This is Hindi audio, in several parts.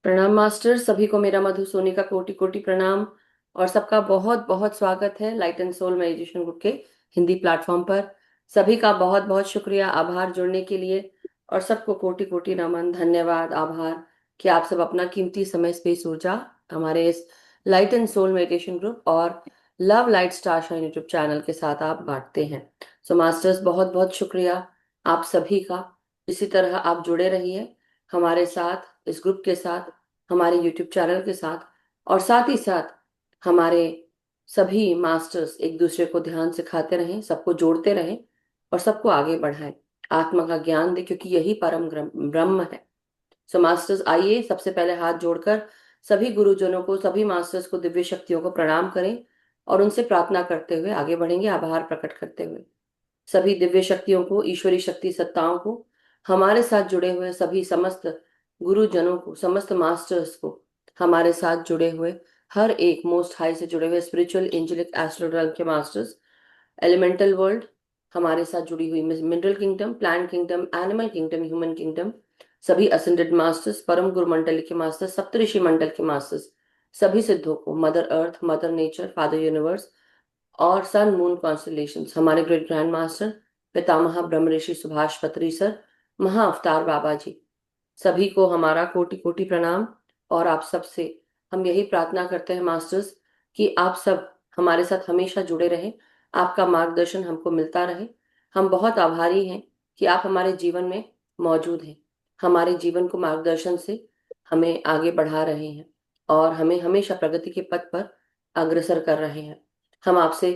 प्रणाम मास्टर, सभी को मेरा मधु सोनी का कोटि कोटि प्रणाम। और सबका बहुत बहुत स्वागत है light and soul meditation group के हिंदी प्लेटफॉर्म पर। सभी का बहुत बहुत शुक्रिया, आभार जुड़ने के लिए। और सबको कोटि कोटि नमन, धन्यवाद, आभार कि आप सब अपना कीमती समय, स्पेस, ऊर्जा हमारे इस light and soul meditation group और love light star shine YouTube channel के साथ आप बांटते हैं। सो मास्टर्स, बहुत बहुत शुक्रिया आप सभी का। इसी तरह आप जुड़े रहिए हमारे साथ, इस ग्रुप के साथ, हमारे यूट्यूब चैनल के साथ। और साथ ही साथ हमारे सभी मास्टर्स एक दूसरे को ध्यान सिखाते रहें, सबको जोड़ते रहें और सबको आगे बढ़ाएं, आत्मा का ज्ञान दे, क्योंकि यही परम ब्रह्म है। सो मास्टर्स, आइए सबसे पहले हाथ जोड़कर सभी गुरुजनों को, सभी मास्टर्स को, दिव्य शक्तियों को प्रणाम करें और उनसे प्रार्थना करते हुए आगे बढ़ेंगे, आभार प्रकट करते हुए। सभी दिव्य शक्तियों को, ईश्वरी शक्ति सत्ताओं को, हमारे साथ जुड़े हुए सभी समस्त गुरुजनों को, समस्त मास्टर्स को, हमारे साथ जुड़े हुए हर एक मोस्ट हाई से जुड़े हुए स्पिरिचुअल एंजेलिक एस्ट्रल realm के मास्टर्स, एलिमेंटल वर्ल्ड, हमारे साथ जुड़ी हुई mineral kingdom, plant kingdom, animal kingdom, human kingdom, सभी असेंडेड मास्टर्स, परम गुरु मंडल के मास्टर्स, सप्तऋषि मंडल के मास्टर्स, सभी सिद्धों को, mother earth, mother nature, father universe और सन मून कॉन्स्टलेशंस, हमारे ग्रेट ग्रैंड मास्टर पितामह ब्रह्म ऋषि सुभाष पत्री सर, महा अवतार बाबा जी, सभी को हमारा कोटि कोटि प्रणाम। और आप सबसे हम यही प्रार्थना करते हैं मास्टर्स कि आप सब हमारे साथ हमेशा जुड़े रहें, आपका मार्गदर्शन हमको मिलता रहे। हम बहुत आभारी हैं कि आप हमारे जीवन में मौजूद हैं, हमारे जीवन को मार्गदर्शन से हमें आगे बढ़ा रहे हैं और हमें हमेशा प्रगति के पथ पर अग्रसर कर रहे हैं। हम आपसे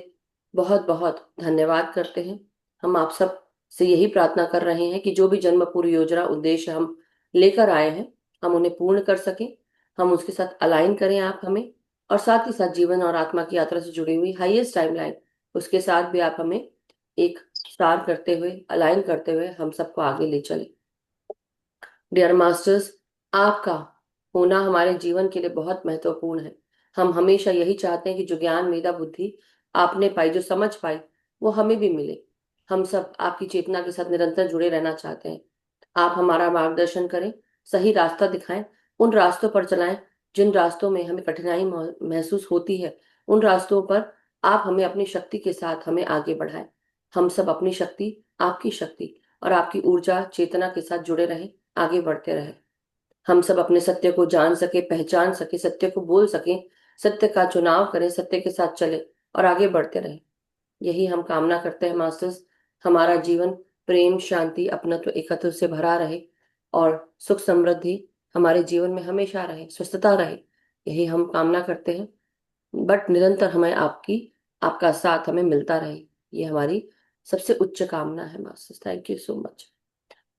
बहुत बहुत धन्यवाद करते हैं। हम आप सब से यही प्रार्थना कर रहे हैं कि जो भी जन्म पूर्व योजना उद्देश्य हम लेकर आए हैं, हम उन्हें पूर्ण कर सकें, हम उसके साथ अलाइन करें आप हमें। और साथ ही साथ जीवन और आत्मा की यात्रा से जुड़ी हुई हाईएस्ट टाइमलाइन, उसके साथ भी आप हमें एक सार करते हुए, अलाइन करते हुए हम सबको आगे ले चले। डियर मास्टर्स, आपका होना हमारे जीवन के लिए बहुत महत्वपूर्ण है। हम हमेशा यही चाहते हैं कि जो ज्ञान, मेधा, बुद्धि आपने पाई, जो समझ पाई, वो हमें भी मिले। हम सब आपकी चेतना के साथ निरंतर जुड़े रहना चाहते हैं। आप हमारा मार्गदर्शन करें, सही रास्ता दिखाएं, उन रास्तों पर चलाएं जिन रास्तों में हमें कठिनाई महसूस होती है। उन रास्तों पर आप हमें अपनी शक्ति के साथ हमें आगे बढ़ाएं। हम सब अपनी शक्ति, आपकी शक्ति और आपकी ऊर्जा चेतना के साथ जुड़े रहें, आगे बढ़ते रहें। हम सब अपने सत्य को जान सके, पहचान सके, सत्य को बोल सकें, सत्य का चुनाव करें, सत्य के साथ चले और आगे बढ़ते रहें। यही हम कामना करते हैं मास्टर्स। हमारा जीवन प्रेम, शांति, अपनत्व, एकत्व से भरा रहे और सुख समृद्धि हमारे जीवन में हमेशा रहे, स्वस्थता रहे, यही हम कामना करते हैं। बट निरंतर हमें आपका साथ हमें मिलता रहे, ये हमारी सबसे उच्च कामना है masters. Thank you so much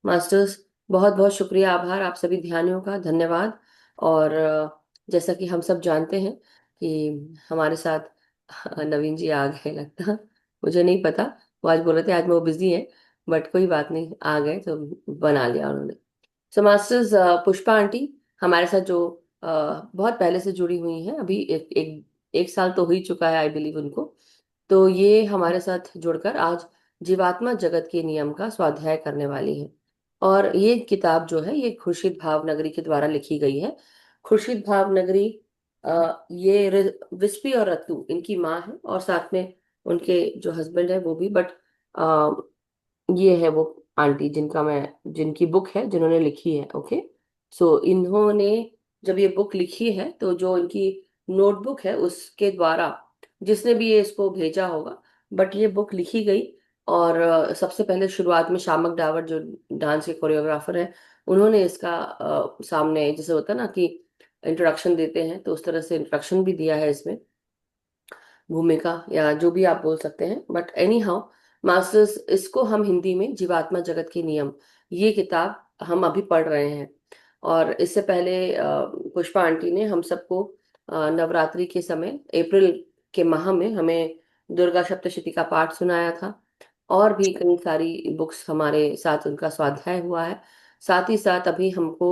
masters. बहुत बहुत शुक्रिया, आभार आप सभी ध्यानियों का, धन्यवाद। और जैसा कि हम सब जानते हैं कि हमारे साथ नवीन जी आ गए लगता, मुझे नहीं पता, वो आज बोल रहे थे आज वो बिजी है, बट कोई बात नहीं, आ गए तो बना लिया उन्होंने। सो मास्टर्स, पुष्पा आंटी हमारे साथ जो बहुत पहले से जुड़ी हुई हैं, अभी एक साल तो हो ही चुका है आई बिलीव उनको। तो ये हमारे साथ जुड़कर आज जीवात्मा जगत के नियम का स्वाध्याय करने वाली हैं। और ये किताब जो है, ये खुर्शीद भावनगरी के द्वारा लिखी गई है। खुर्शीद भावनगरी, ये विस्पी और रत्तू इनकी माँ है और साथ में उनके जो हस्बैंड है वो भी। बट ये है वो आंटी जिनकी बुक है, जिन्होंने लिखी है। ओके, सो इन्होंने जब ये बुक लिखी है तो जो इनकी नोटबुक है उसके द्वारा जिसने भी ये इसको भेजा होगा, बट ये बुक लिखी गई। और सबसे पहले शुरुआत में शामक डावर जो डांस के कोरियोग्राफर हैं, उन्होंने इसका सामने जैसे होता है ना कि इंट्रोडक्शन देते हैं, तो उस तरह से इंट्रोडक्शन भी दिया है इसमें, भूमिका या जो भी आप बोल सकते हैं। बट एनी हाउ मास्टर्स, इसको हम हिंदी में जीवात्मा जगत के नियम, ये किताब हम अभी पढ़ रहे हैं। और इससे पहले पुष्पा आंटी ने हम सबको नवरात्रि के समय अप्रैल के माह में हमें दुर्गा सप्तशती का पाठ सुनाया था। और भी कई सारी बुक्स हमारे साथ उनका स्वाध्याय हुआ है। साथ ही साथ अभी हमको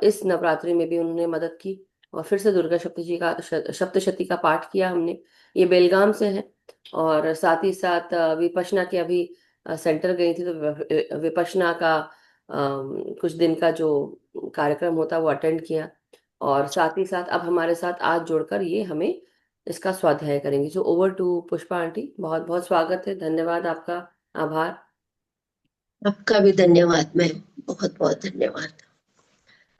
इस नवरात्रि में भी उन्होंने मदद की और फिर से दुर्गा सप्तशती का पाठ किया हमने। ये बेलगाम से है। और साथ ही साथ विपशना के अभी सेंटर गई थी, तो विपशना का कुछ दिन का जो कार्यक्रम होता है वो अटेंड किया। और साथ ही साथ अब हमारे साथ आज जोड़कर ये हमें इसका स्वाध्याय करेंगे। So over to Pushpa aunty, बहुत बहुत स्वागत है, धन्यवाद आपका। आभार। आपका भी धन्यवाद मैम, बहुत बहुत धन्यवाद।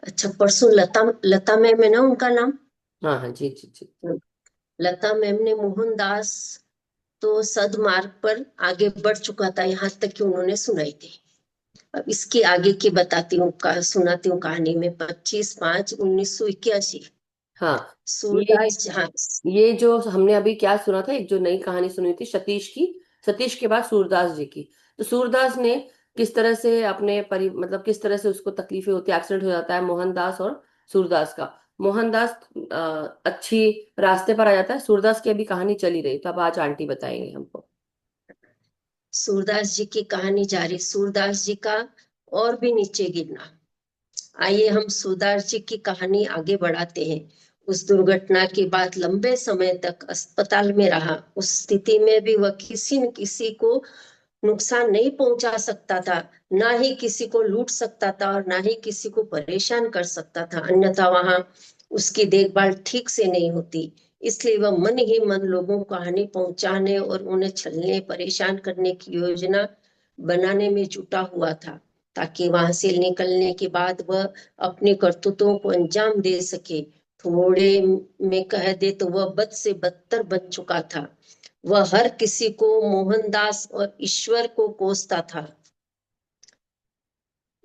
अच्छा, परसों लता लता मैम है ना उनका नाम? हाँ हाँ, जी जी जी। लता मैम ने मोहनदास तो सदमार्ग पर आगे बढ़ चुका था, यहाँ तक कि उन्होंने सुनाई थी। अब इसके आगे की बताती हूँ, सुनाती हूँ कहानी में। 25/5/1981 हाँ, ये सूरदास, हाँ। ये जो हमने अभी क्या सुना था, एक जो नई कहानी सुनी थी सतीश की, सतीश के बाद सूरदास जी की। तो सूरदास ने किस तरह से अपने मतलब किस तरह से उसको तकलीफें होती है, एक्सीडेंट हो जाता है मोहनदास और सूरदास का। मोहनदास अच्छी रास्ते पर आ जाता है, सूरदास की अभी कहानी चली रही, तो अब आज आंटी बताएंगे हमको। सूरदास जी की कहानी जारी, सूरदास जी का और भी नीचे गिरना। आइए हम सूरदास जी की कहानी आगे बढ़ाते हैं। उस दुर्घटना के बाद लंबे समय तक अस्पताल में रहा। उस स्थिति में भी वह किसी न किसी को नुकसान नहीं पहुंचा सकता था, ना ही किसी को लूट सकता था और ना ही किसी को परेशान कर सकता था, अन्यथा वहां उसकी देखभाल ठीक से नहीं होती। इसलिए वह मन ही मन लोगों को हानि पहुंचाने और उन्हें छलने परेशान करने की योजना बनाने में जुटा हुआ था, ताकि वहां से निकलने के बाद वह अपनी करतूतों को अंजाम दे सके। थोड़े में कह दे तो वह बद से बदतर बन चुका था। वह हर किसी को मोहनदास और ईश्वर को कोसता था।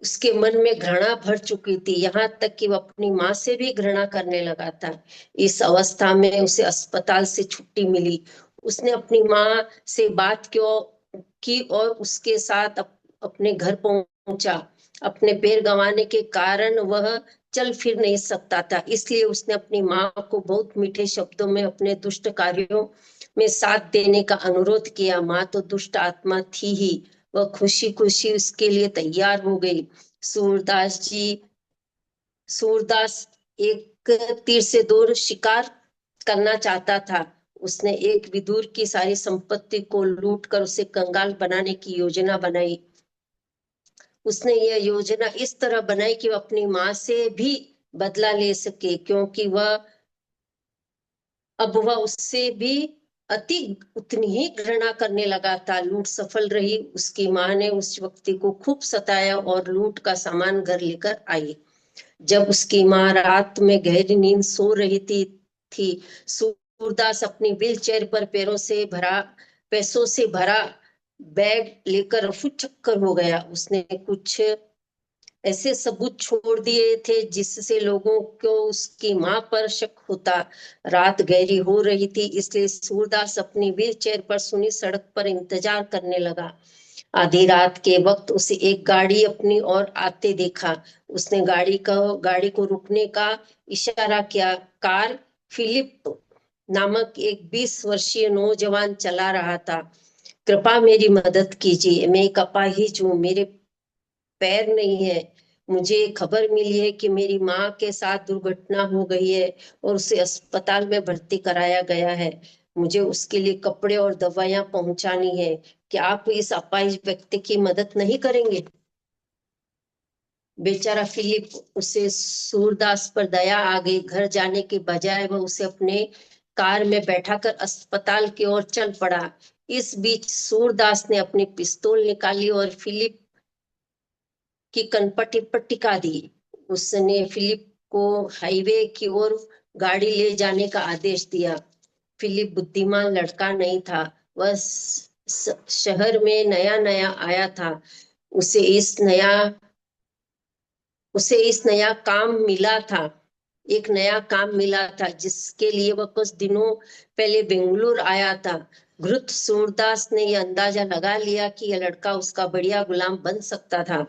उसके मन में घृणा भर चुकी थी, यहाँ तक कि वह अपनी माँ से भी घृणा करने लगा था। इस अवस्था में उसे अस्पताल से छुट्टी मिली। उसने अपनी माँ से बात क्यों की और उसके साथ अपने घर पहुंचा। अपने पैर गंवाने के कारण वह चल फिर नहीं सकता था, इसलिए उसने अपनी माँ को बहुत मीठे शब्दों में अपने दुष्ट कार्यों में साथ देने का अनुरोध किया। माँ तो दुष्ट आत्मा थी ही, वह खुशी खुशी उसके लिए तैयार हो गई। सूरदास जी सूरदास एक तीर से दो शिकार करना चाहता था। उसने एक विदुर की सारी संपत्ति को लूट कर उसे कंगाल बनाने की योजना बनाई। उसने यह योजना इस तरह बनाई कि वह अपनी माँ से भी बदला ले सके, क्योंकि वह उससे भी अति उतनी ही घृणा करने लगा था। लूट सफल रही। उसकी माँ ने उस व्यक्ति को खूब सताया और लूट का सामान घर लेकर आई। जब उसकी माँ रात में गहरी नींद सो रही थी, सूरदास अपनी व्हील चेयर पर पैसों से भरा बैग लेकर रफू चक्कर हो गया। उसने कुछ ऐसे सबूत छोड़ दिए थे जिससे लोगों को उसकी माँ पर शक होता। रात गहरी हो रही थी, इसलिए सूरदास अपनी व्हील चेयर पर सुनी सड़क पर इंतजार करने लगा। आधी रात के वक्त उसे एक गाड़ी अपनी ओर आते देखा। उसने गाड़ी को रुकने का इशारा किया। कार फिलिप नामक एक 20 वर्षीय नौजवान चला रहा था। कृपा मेरी मदद कीजिए, मैं एक अपाहिज हूँ, मेरे पैर नहीं है। मुझे खबर मिली है कि मेरी माँ के साथ दुर्घटना हो गई है और उसे अस्पताल में भर्ती कराया गया है। मुझे उसके लिए कपड़े और दवाइयाँ पहुंचानी है। क्या आप इस अपाहिज व्यक्ति की मदद नहीं करेंगे? बेचारा फिलिप, उसे सूरदास पर दया आ गई। घर जाने के बजाय वह उसे अपने कार में बैठाकर अस्पताल की ओर चल पड़ा। इस बीच सूरदास ने अपनी पिस्तौल निकाली और फिलिप की कनपटी पर टिका दी। उसने फिलिप को हाईवे की ओर गाड़ी ले जाने का आदेश दिया। फिलिप बुद्धिमान लड़का नहीं था। वह शहर में नया नया आया था। उसे इस नया उसे इस नया काम मिला था एक नया काम मिला था जिसके लिए वह कुछ दिनों पहले बेंगलुरु आया था। घृत सूरदास ने यह अंदाजा लगा लिया कि यह लड़का उसका बढ़िया गुलाम बन सकता था।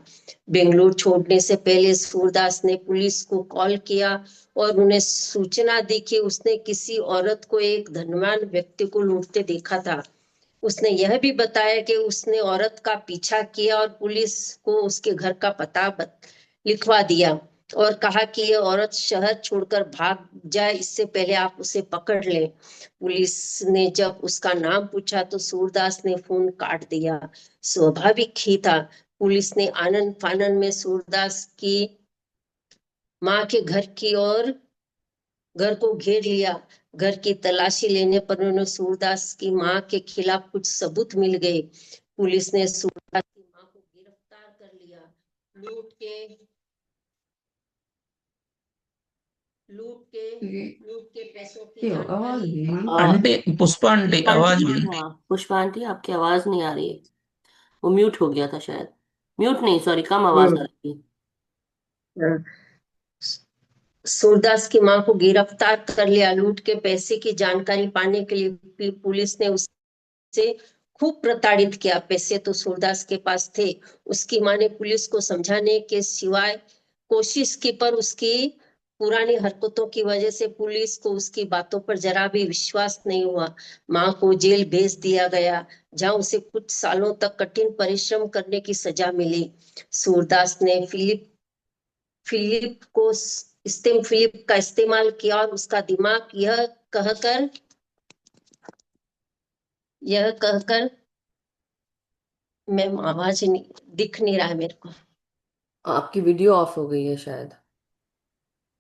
बेंगलुरु छोड़ने से पहले सूरदास ने पुलिस को कॉल किया और उन्हें सूचना दी कि उसने किसी औरत को एक धनवान व्यक्ति को लूटते देखा था। उसने यह भी बताया कि उसने औरत का पीछा किया और पुलिस को उसके घर का पता लिखवा दिया और कहा कि ये औरत शहर छोड़कर भाग जाए, इससे पहले आप उसे पकड़ लें। पुलिस ने जब उसका नाम पूछा तो सूरदास ने फोन काट दिया। स्वाभाविक ही था। पुलिस ने आनन फानन में सूरदास की माँ के घर की ओर घर को घेर लिया। घर की तलाशी लेने पर उन्हें सूरदास की मां के खिलाफ कुछ सबूत मिल गए। पुलिस ने सूरदास की मां को गिरफ्तार कर लिया। लूट के लूट के ये लूट के पैसों की ये आवाज जानकारी। भी मन आ, आंटी, पुष्पा आंटी पुष्पा आवाज आंटी, बंद। हाँ पुष्पा आंटी, आपकी आवाज नहीं आ रही है। वो म्यूट हो गया था शायद। म्यूट नहीं, सॉरी, कम आवाज आ हम्म। रही है। हाँ। सूरदास की मां को गिरफ्तार कर लिया। लूट के पैसे की जानकारी पाने के लिए पुलिस ने उसे खूब प्रताड़ित किया। पैसे तो सूरदास के पास थे। उसकी मां ने पुलिस को समझाने के सिवाय कोशिश की, पर उसकी पुरानी हरकतों की वजह से पुलिस को उसकी बातों पर जरा भी विश्वास नहीं हुआ। मां को जेल भेज दिया गया, जहां उसे कुछ सालों तक कठिन परिश्रम करने की सजा मिली। सूरदास ने फिलिप को स्टेम फिलिप का इस्तेमाल किया और उसका दिमाग कहकर यह कहकर। मैम आवाज नहीं दिख नहीं रहा है मेरे को। आपकी वीडियो ऑफ हो गई है शायद।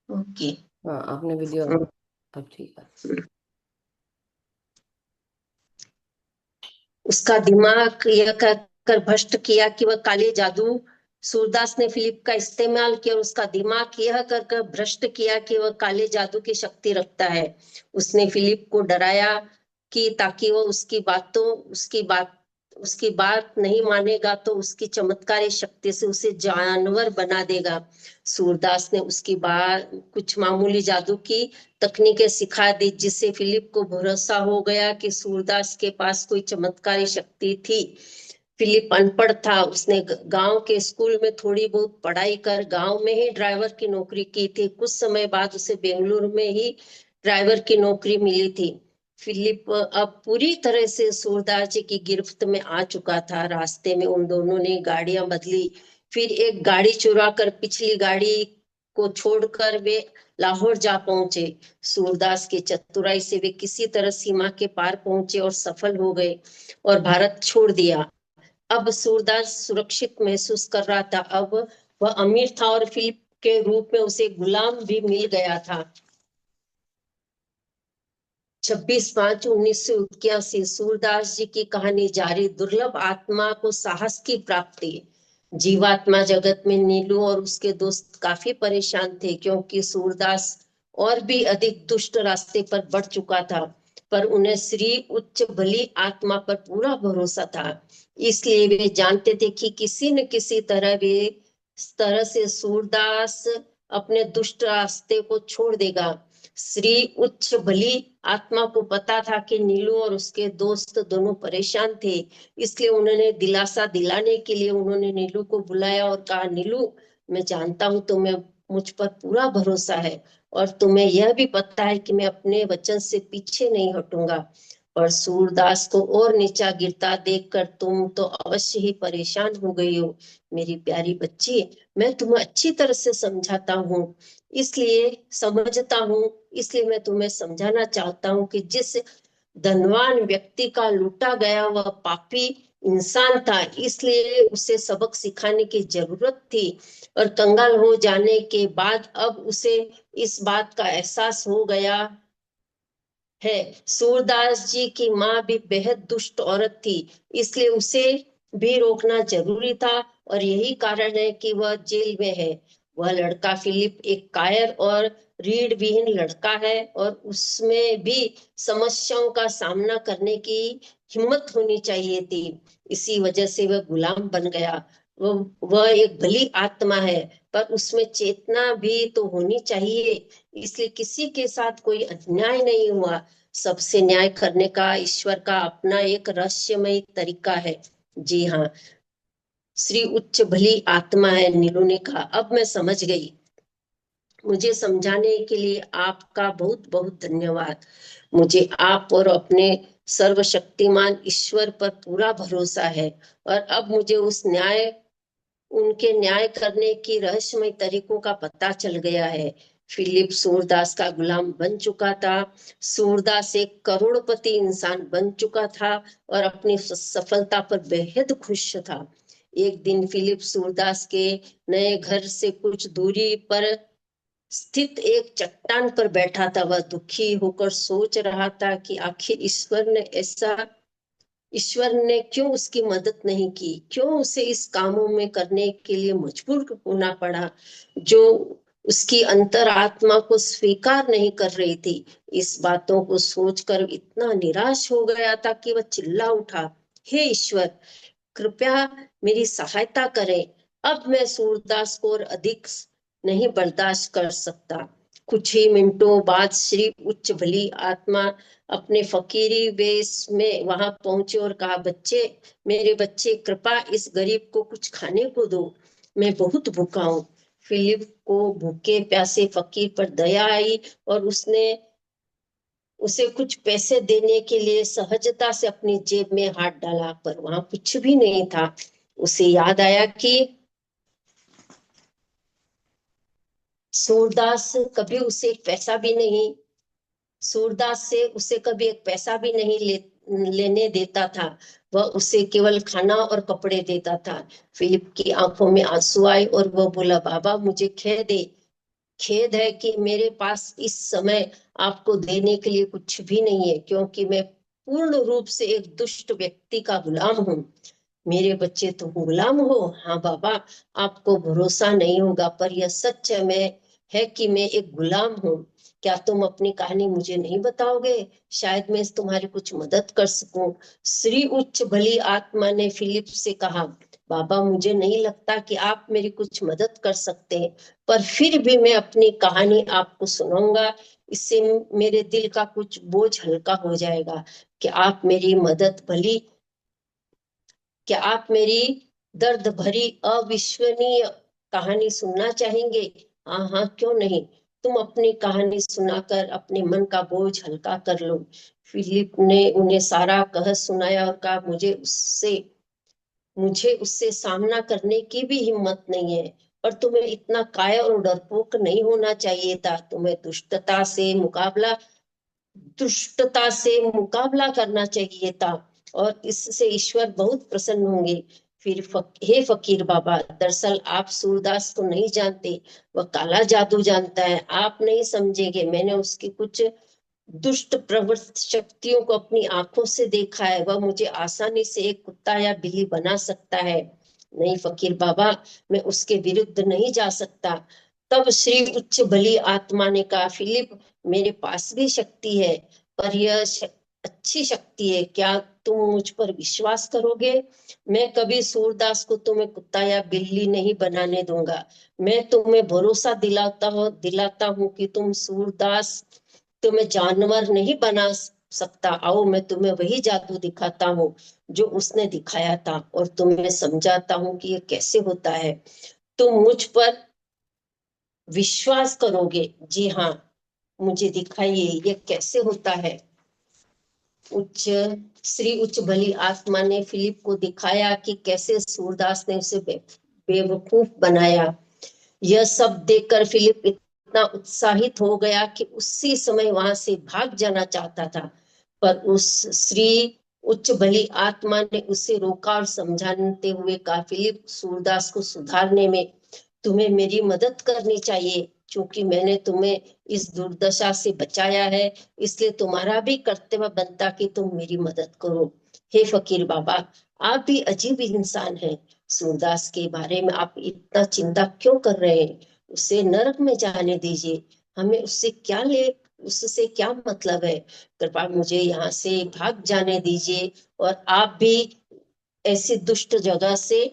ओके। हाँ, आपने वीडियो, अब ठीक है। उसका दिमाग यह कहकर भ्रष्ट किया कि वह काले जादू। सूरदास ने फिलिप का इस्तेमाल किया और उसका दिमाग यह कर भ्रष्ट किया कि वह काले जादू की शक्ति रखता है। उसने फिलिप को डराया कि ताकि वह उसकी बात नहीं मानेगा तो उसकी चमत्कारी शक्ति से उसे जानवर बना देगा। सूरदास ने उसकी बात कुछ मामूली जादू की तकनीकें सिखा दी, जिससे फिलिप को भरोसा हो गया कि सूरदास के पास कोई चमत्कारी शक्ति थी। फिलिप अनपढ़ था। उसने गांव के स्कूल में थोड़ी बहुत पढ़ाई कर गांव में ही ड्राइवर की नौकरी की थी। कुछ समय बाद उसे बेंगलुरु में ही ड्राइवर की नौकरी मिली थी। फिलिप अब पूरी तरह से सूरदास जी की गिरफ्त में आ चुका था। रास्ते में उन दोनों ने गाड़ियां बदली। फिर एक गाड़ी चुरा कर पिछली गाड़ी को छोड़कर वे लाहौर जा पहुंचे। सूरदास की चतुराई से वे किसी तरह सीमा के पार पहुंचे और सफल हो गए और भारत छोड़ दिया। अब सूरदास सुरक्षित महसूस कर रहा था। अब वह अमीर था और फिलिप के रूप में उसे गुलाम भी मिल गया था। 26/5/1981 सूरदास जी की कहानी जारी। दुर्लभ आत्मा को साहस की प्राप्ति। जीवात्मा जगत में नीलू और उसके दोस्त काफी परेशान थे, क्योंकि सूरदास और भी अधिक दुष्ट रास्ते पर बढ़ चुका था। पर उन्हें श्री उच्च भली आत्मा पर पूरा भरोसा था। इसलिए वे जानते थे कि किसी न किसी तरह से सूरदास अपने दुष्ट रास्ते को छोड़ देगा। श्री उच्च भली आत्मा को पता था कि नीलू और उसके दोस्त दोनों परेशान थे। इसलिए उन्होंने दिलासा दिलाने के लिए उन्होंने नीलू को बुलाया और कहा, नीलू, मैं जानता हूं तुम्हें मुझ पर पूरा भरोसा है और तुम्हें यह भी पता है कि मैं अपने वचन से पीछे नहीं हटूंगा। पर सूरदास को और नीचा गिरता देखकर तुम तो अवश्य ही परेशान हो गई हो। मेरी प्यारी बच्ची, मैं तुम्हें अच्छी तरह से समझता हूँ, इसलिए मैं तुम्हें समझाना चाहता हूँ कि जिस धनवान व्यक्ति का लूटा गया वह पापी इंसान था, इसलिए उसे सबक सिखाने की जरूरत थी। और कंगाल हो जाने के बाद अब उसे इस बात का एहसास हो गया है। सूरदास जी की माँ भी बेहद दुष्ट औरत थी, इसलिए उसे भी रोकना जरूरी था और यही कारण है कि वह जेल में है। वह लड़का फिलिप एक कायर और रीढ़ विहीन लड़का है और उसमें भी समस्याओं का सामना करने की हिम्मत होनी चाहिए थी। इसी वजह से वह गुलाम बन गया। वह एक भली आत्मा है, पर उसमें चेतना भी तो होनी चाहिए। इसलिए किसी के साथ कोई अन्याय नहीं हुआ। सबसे न्याय करने का ईश्वर का अपना एक रहस्यमय तरीका है। जी हाँ, श्री उच्च भली आत्मा है, नीलू ने कहा। अब मैं समझ गई। मुझे समझाने के लिए आपका बहुत बहुत धन्यवाद। मुझे आप और अपने सर्वशक्तिमान ईश्वर पर पूरा भरोसा है और अब मुझे उनके न्याय करने की रहस्यमय तरीकों का पता चल गया है। फिलिप सूरदास का गुलाम बन चुका था। सूरदास एक करोड़पति इंसान बन चुका था और अपनी सफलता पर बेहद खुश था। एक दिन फिलिप सूरदास के नए घर से कुछ दूरी पर स्थित एक चट्टान पर बैठा था। वह दुखी होकर सोच रहा था कि आखिर ईश्वर ने क्यों उसकी मदद नहीं की, क्यों उसे इस कामों में करने के लिए मजबूर होना पड़ा जो उसकी अंतरात्मा को स्वीकार नहीं कर रही थी। इस बातों को सोचकर इतना निराश हो गया था कि वह चिल्ला उठा, हे ईश्वर, कृपया मेरी सहायता करें। अब मैं सूरदास को और अधिक नहीं बर्दाश्त कर सकता। कुछ ही मिनटों बाद श्री उच्च भली आत्मा अपने फकीरी वेश में वहां पहुंचे और कहा, बच्चे, मेरे बच्चे, कृपा इस गरीब को कुछ खाने को दो, मैं बहुत भूखा हूँ। फिलिप को भूखे प्यासे फकीर पर दया आई और उसने उसे कुछ पैसे देने के लिए सहजता से अपनी जेब में हाथ डाला, पर वहां कुछ भी नहीं था। उसे याद आया कि सूरदास कभी उसे एक पैसा भी नहीं सूरदास से उसे कभी एक पैसा भी नहीं लेने देता था। वह उसे केवल खाना और कपड़े देता था। फिलिप की आंखों में आंसू आए और वह बोला, बाबा, मुझे खेद है कि मेरे पास इस समय आपको देने के लिए कुछ भी नहीं है, क्योंकि मैं पूर्ण रूप से एक दुष्ट व्यक्ति का गुलाम हूँ। मेरे बच्चे, तुम गुलाम हो? हाँ बाबा, आपको भरोसा नहीं होगा, पर यह सच है कि मैं एक गुलाम हूँ। क्या तुम अपनी कहानी मुझे नहीं बताओगे? शायद मैं तुम्हारी कुछ मदद कर सकूं। श्री उच्च भली आत्मा ने फिलिप से कहा, बाबा, मुझे नहीं लगता कि आप मेरी कुछ मदद कर सकते हैं, पर फिर भी मैं अपनी कहानी आपको सुनाऊंगा। इससे मेरे दिल का कुछ बोझ हल्का हो जाएगा। कि आप मेरी मदद भली क्या आप मेरी दर्द भरी अविश्वसनीय कहानी सुनना चाहेंगे? हाँ हाँ, क्यों नहीं। तुम अपनी कहानी सुनाकर अपने मन का बोझ हल्का कर लो। फिलिप ने उन्हें सारा कह सुनाया और कहा, मुझे उससे सामना करने की भी हिम्मत नहीं है। और तुम्हें इतना कायर और डरपोक नहीं होना चाहिए था। तुम्हें दुष्टता से मुकाबला करना चाहिए था, और इससे ईश्वर बहुत प्रसन्न होंगे। हे फकीर बाबा, दरअसल आप सूरदास को नहीं जानते। वह काला जादू जानता है। आप नहीं समझेंगे। मैंने उसकी कुछ दुष्ट प्रवृत्त शक्तियों को अपनी आंखों से देखा है। वह मुझे आसानी से एक कुत्ता या बिल्ली बना सकता है। नहीं फकीर बाबा, मैं उसके विरुद्ध नहीं जा सकता। तब श्री उच्च बलि आत्मा ने कहा, फिलिप, मेरे पास भी शक्ति है, पर अच्छी शक्ति है। क्या तुम मुझ पर विश्वास करोगे? मैं कभी सूरदास को तुम्हें कुत्ता या बिल्ली नहीं बनाने दूंगा। मैं तुम्हें भरोसा दिलाता हूँ कि तुम्हें जानवर नहीं बना सकता। आओ, मैं तुम्हें वही जादू दिखाता हूँ जो उसने दिखाया था, और तुम्हें समझाता हूँ कि ये कैसे होता है। तुम मुझ पर विश्वास करोगे? जी हाँ, मुझे दिखाइए ये कैसे होता है। उच्च श्री उच्च भली आत्मा ने फिलिप को दिखाया कि कैसे सूरदास ने उसे बेवकूफ बनाया। यह सब देखकर फिलिप इतना उत्साहित हो गया कि उसी समय वहां से भाग जाना चाहता था, पर उस श्री उच्च भली आत्मा ने उसे रोका और समझाते हुए कहा, फिलिप, सूरदास को सुधारने में तुम्हें मेरी मदद करनी चाहिए। क्योंकि मैंने तुम्हें इस दुर्दशा से बचाया है, इसलिए तुम्हारा भी कर्तव्य बनता कि तुम मेरी मदद करो। हे फकीर बाबा, आप भी अजीब इंसान हैं। सूरदास के बारे में आप इतना चिंता क्यों कर रहे हैं? उसे नरक में जाने दीजिए। हमें उससे क्या मतलब है? कृपया मुझे यहाँ से भाग जाने दीजिए, और आप भी ऐसी दुष्ट जगह से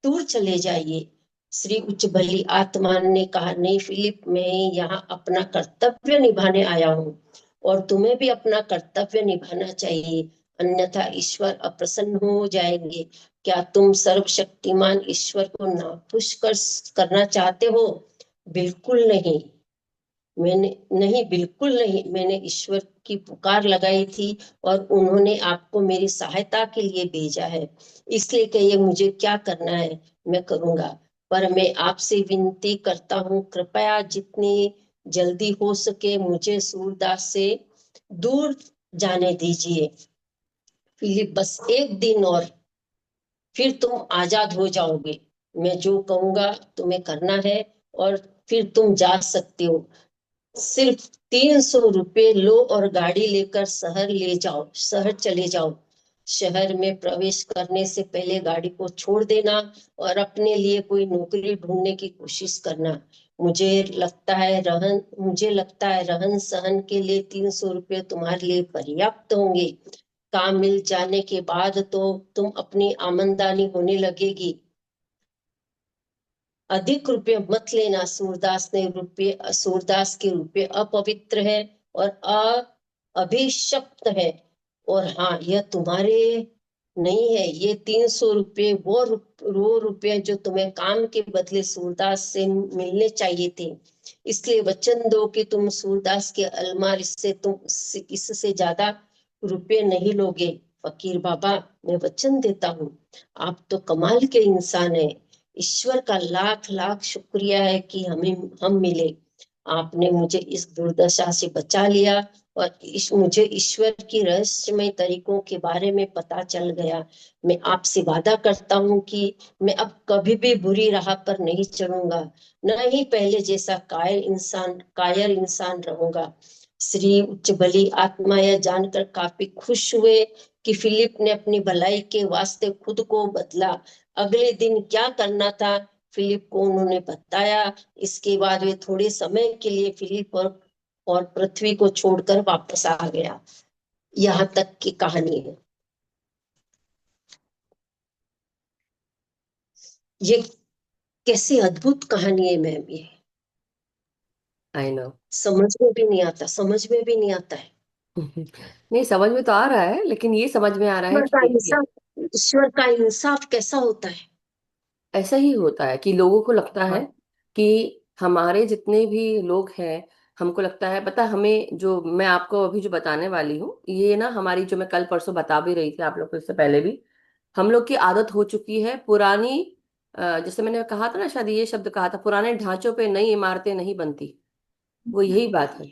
दूर चले जाइए। श्री उच्च भली आत्मा ने कहा, नहीं फिलिप, मैं यहाँ अपना कर्तव्य निभाने आया हूँ, और तुम्हें भी अपना कर्तव्य निभाना चाहिए, अन्यथा ईश्वर अप्रसन्न हो जाएंगे। क्या तुम सर्वशक्तिमान ईश्वर को नाखुश करना चाहते हो? बिल्कुल नहीं। बिल्कुल नहीं। मैंने ईश्वर की पुकार लगाई थी, और उन्होंने आपको मेरी सहायता के लिए भेजा है। इसलिए कहिए, मुझे क्या करना है मैं करूंगा। पर मैं आपसे विनती करता हूँ, कृपया जितनी जल्दी हो सके मुझे सूरदास से दूर जाने दीजिए। फिलिप, बस एक दिन और, फिर तुम आजाद हो जाओगे। मैं जो कहूंगा तुम्हें करना है। और फिर तुम जा सकते हो। सिर्फ 300 रुपये लो और गाड़ी लेकर शहर चले जाओ। शहर में प्रवेश करने से पहले गाड़ी को छोड़ देना और अपने लिए कोई नौकरी ढूंढने की कोशिश करना। मुझे लगता है रहन सहन के लिए 300 रुपये तुम्हारे लिए पर्याप्त होंगे। काम मिल जाने के बाद तो तुम अपनी आमदनी होने लगेगी। अधिक रुपये मत लेना। सूरदास के रुपये अपवित्र है और अभिशप्त है। और हाँ, यह तुम्हारे नहीं है। ये 300 रुपये वो रुपये जो तुम्हें काम के बदले सूरदास से मिलने चाहिए थे। इसलिए वचन दो कि तुम सूरदास के अलमारी से इससे ज्यादा रुपये नहीं लोगे। फकीर बाबा, मैं वचन देता हूँ। आप तो कमाल के इंसान हैं। ईश्वर का लाख लाख शुक्रिया है कि हम मिले। आपने मुझे इस दुर्दशा से बचा लिया और मुझे ईश्वर की रहस्यमय तरीकों के बारे में पता चल गया। मैं आपसे वादा करता हूँ कि मैं अब कभी भी बुरी राह पर नहीं चलूंगा, न ही पहले जैसा कायर इंसान रहूंगा। श्री उच्च बलि आत्मा यह जानकर काफी खुश हुए कि फिलिप ने अपनी भलाई के वास्ते खुद को बदला। अगले दिन क्या करना था फिलिप को उन्होंने बताया। इसके बाद वे थोड़े समय के लिए फिलिप और पृथ्वी को छोड़कर वापस आ गया। यहाँ तक की कहानी है। ये कैसी अद्भुत कहानी है मैम। ये आई नो। समझ में भी नहीं आता, समझ में भी नहीं आता है। नहीं, समझ में तो आ रहा है, लेकिन ये समझ में आ रहा है कि देखिए, ईश्वर का इंसाफ कैसा होता है। ऐसा ही होता है कि लोगों को लगता है हाँ। कि हमारे जितने भी लोग हैं, हमको लगता है, पता है, हमें जो मैं आपको अभी जो बताने वाली हूँ, ये ना हमारी जो मैं कल परसों बता भी रही थी आप लोग को, इससे पहले भी हम लोग की आदत हो चुकी है पुरानी। जैसे मैंने कहा था ना, शायद ये शब्द कहा था, पुराने ढांचों पे नई इमारतें नहीं बनती। वो यही बात है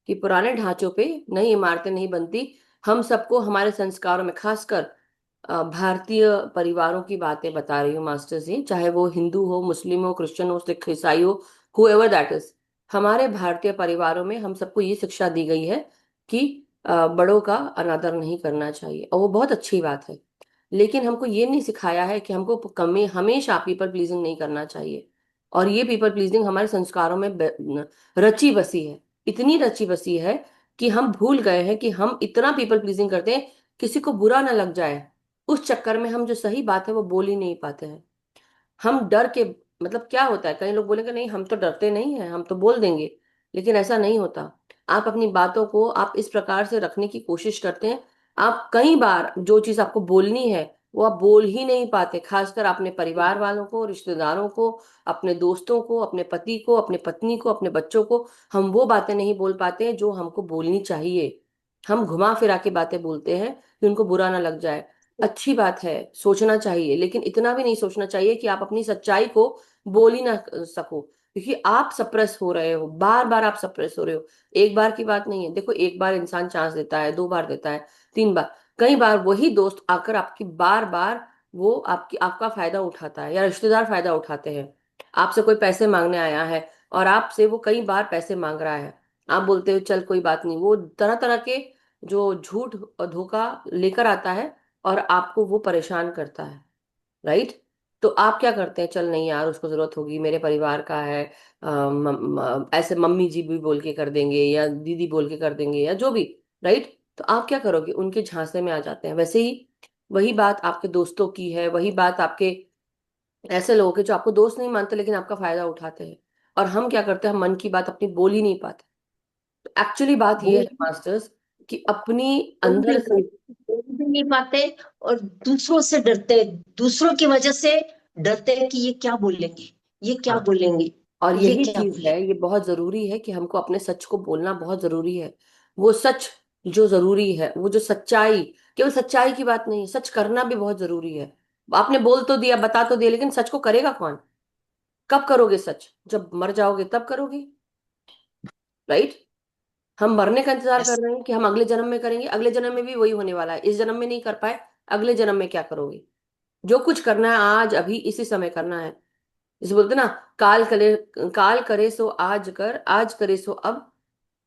कि पुराने ढांचों पे नई इमारतें नहीं बनती। हम सबको हमारे संस्कारों में, खासकर भारतीय परिवारों की बातें बता रही हूँ मास्टर जी, चाहे वो हिंदू हो, मुस्लिम हो, क्रिश्चियन हो, सिख, ईसाई हो, हुएवर दैट इज, हमारे भारतीय परिवारों में हम सबको ये शिक्षा दी गई है कि बड़ों का अनादर नहीं करना चाहिए, और वो बहुत अच्छी बात है। लेकिन हमको ये नहीं सिखाया है कि हमको कमी हमेशा पीपल प्लीजिंग नहीं करना चाहिए। और ये पीपल प्लीजिंग हमारे संस्कारों में रची बसी है। इतनी रची बसी है कि हम भूल गए हैं कि हम इतना पीपल प्लीजिंग करते हैं, किसी को बुरा ना लग जाए, उस चक्कर में हम जो सही बात है वो बोल ही नहीं पाते हैं। हम डर के, मतलब क्या होता है, कई लोग बोलेंगे नहीं हम तो डरते नहीं हैं, हम तो बोल देंगे, लेकिन ऐसा नहीं होता। आप अपनी बातों को आप इस प्रकार से रखने की कोशिश करते हैं, आप कई बार जो चीज आपको बोलनी है वो आप बोल ही नहीं पाते, खासकर अपने परिवार वालों को, रिश्तेदारों को, अपने दोस्तों को, अपने पति को, अपने पत्नी को, अपने बच्चों को। हम वो बातें नहीं बोल पाते जो हमको बोलनी चाहिए। हम घुमा फिरा के बातें बोलते हैं कि उनको बुरा ना लग जाए। अच्छी बात है, सोचना चाहिए, लेकिन इतना भी नहीं सोचना चाहिए कि आप अपनी सच्चाई को बोल ही ना सको, क्योंकि आप सप्रेस हो रहे हो, बार बार आप सप्रेस हो रहे हो। एक बार की बात नहीं है, देखो, एक बार इंसान चांस देता है, 2 बार देता है, 3 बार, कई बार वही दोस्त आकर आपकी बार बार वो आपका फायदा उठाता है, या रिश्तेदार फायदा उठाते हैं। आपसे कोई पैसे मांगने आया है और आपसे वो कई बार पैसे मांग रहा है, आप बोलते हो चल कोई बात नहीं, वो तरह तरह के जो झूठ और धोखा लेकर आता है और आपको वो परेशान करता है, राइट? तो आप क्या करते हैं, चल नहीं यार, उसको जरूरत होगी, मेरे परिवार का है, ऐसे मम्मी जी भी बोल के कर देंगे, या दीदी बोल के कर देंगे, या जो भी, राइट? तो आप क्या करोगे, उनके झांसे में आ जाते हैं। वैसे ही वही बात आपके दोस्तों की है, वही बात आपके ऐसे लोग हैं जो आपको दोस्त नहीं मानते लेकिन आपका फायदा उठाते हैं। और हम क्या करते हैं, हम मन की बात अपनी बोल ही नहीं पाते। तो एक्चुअली बात ये बोल है मास्टर्स, कि अपनी बोल भी अंदर नहीं से, बोल भी नहीं पाते और दूसरों से डरते हैं। दूसरों की वजह से डरते हैं कि ये क्या बोलेंगे, ये क्या हाँ, बोलेंगे, और ये यही क्या चीज है, बोलेंगे। ये बहुत जरूरी है कि हमको अपने सच को बोलना बहुत जरूरी है। वो सच जो जरूरी है, वो जो सच्चाई, केवल सच्चाई की बात नहीं है, सच करना भी बहुत जरूरी है। आपने बोल तो दिया, बता तो दिया, लेकिन सच को करेगा कौन? कब करोगे सच? जब मर जाओगे तब करोगे, राइट? हम मरने का इंतजार कर Yes. रहे हैं कि हम अगले जन्म में करेंगे, अगले जन्म में भी वही होने वाला है, इस जन्म में नहीं कर पाए, अगले जन्म में क्या करोगे? जो कुछ करना है आज अभी इसी समय करना है। जैसे बोलते ना, काल करे सो आज कर, आज करे सो अब,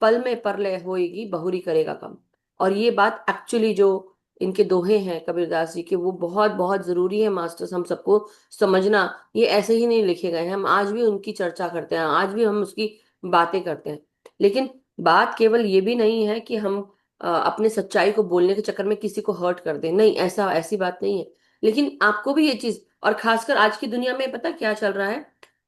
पल में परलय होएगी, बहुरी करेगा कम। और ये बात एक्चुअली जो इनके दोहे हैं कबीरदास जी के, वो बहुत बहुत जरूरी है मास्टर्स, हम सबको समझना। ये ऐसे ही नहीं लिखे गए हैं, हम आज भी उनकी चर्चा करते हैं, आज भी हम उसकी बातें करते हैं। लेकिन बात केवल ये भी नहीं है कि हम अपने सच्चाई को बोलने के चक्कर में किसी को हर्ट कर दें, नहीं, ऐसा ऐसी बात नहीं है। लेकिन आपको भी ये चीज, और खासकर आज की दुनिया में पता क्या चल रहा है,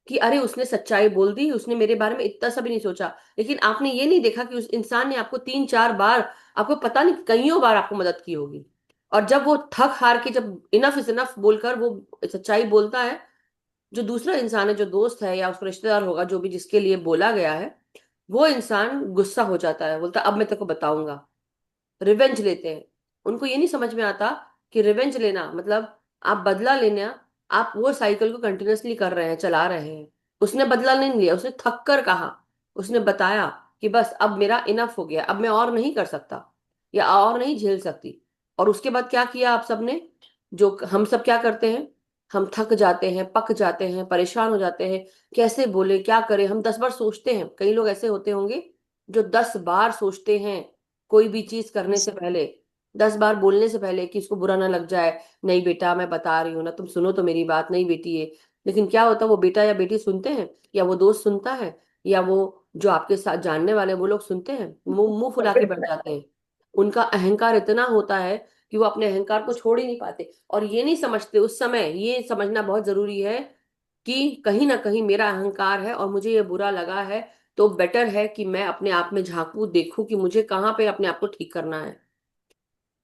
कि अरे उसने सच्चाई बोल दी, उसने मेरे बारे में इतना सा भी नहीं सोचा। लेकिन आपने ये नहीं देखा कि उस इंसान ने आपको 3 4 बार, आपको पता नहीं कईयों बार आपको मदद की होगी। और जब वो थक हार के, जब इनफ इज इनफ बोलकर वो सच्चाई बोलता है, जो दूसरा इंसान है, जो दोस्त है या उसका रिश्तेदार होगा, जो भी जिसके लिए बोला गया है, वो इंसान गुस्सा हो जाता है, बोलता अब मैं तेरे को बताऊंगा। रिवेंज लेते हैं। उनको ये नहीं समझ में आता कि रिवेंज लेना मतलब आप बदला लेना, आप वो साइकिल को कंटिन्यूअसली कर रहे हैं, चला रहे हैं। उसने बदला नहीं लिया, उसने थक कर कहा, उसने बताया कि बस अब मेरा इनफ हो गया, अब मैं और नहीं कर सकता या और नहीं झेल सकती। और उसके बाद क्या किया आप सबने, जो हम सब क्या करते हैं, हम थक जाते हैं, पक जाते हैं, परेशान हो जाते हैं, कैसे बोले, क्या करें, हम 10 बार सोचते हैं। कई लोग ऐसे होते होंगे जो 10 बार सोचते हैं कोई भी चीज करने से पहले, 10 बार बोलने से पहले, कि इसको बुरा ना लग जाए। नहीं बेटा मैं बता रही हूँ ना, तुम सुनो तो मेरी बात, नहीं बेटी ये। लेकिन क्या होता है, वो बेटा या बेटी सुनते हैं, या वो दोस्त सुनता है, या वो जो आपके साथ जानने वाले हैं, वो लोग सुनते हैं, मुंह मुंह फुला के बैठ जाते हैं। उनका अहंकार इतना होता है कि वो अपने अहंकार को छोड़ ही नहीं पाते। और ये नहीं समझते उस समय, ये समझना बहुत जरूरी है कि कहीं ना कहीं मेरा अहंकार है और मुझे ये बुरा लगा है, तो बेटर है कि मैं अपने आप में झांकू, देखूं कि मुझे कहाँ पे अपने आप को ठीक करना है।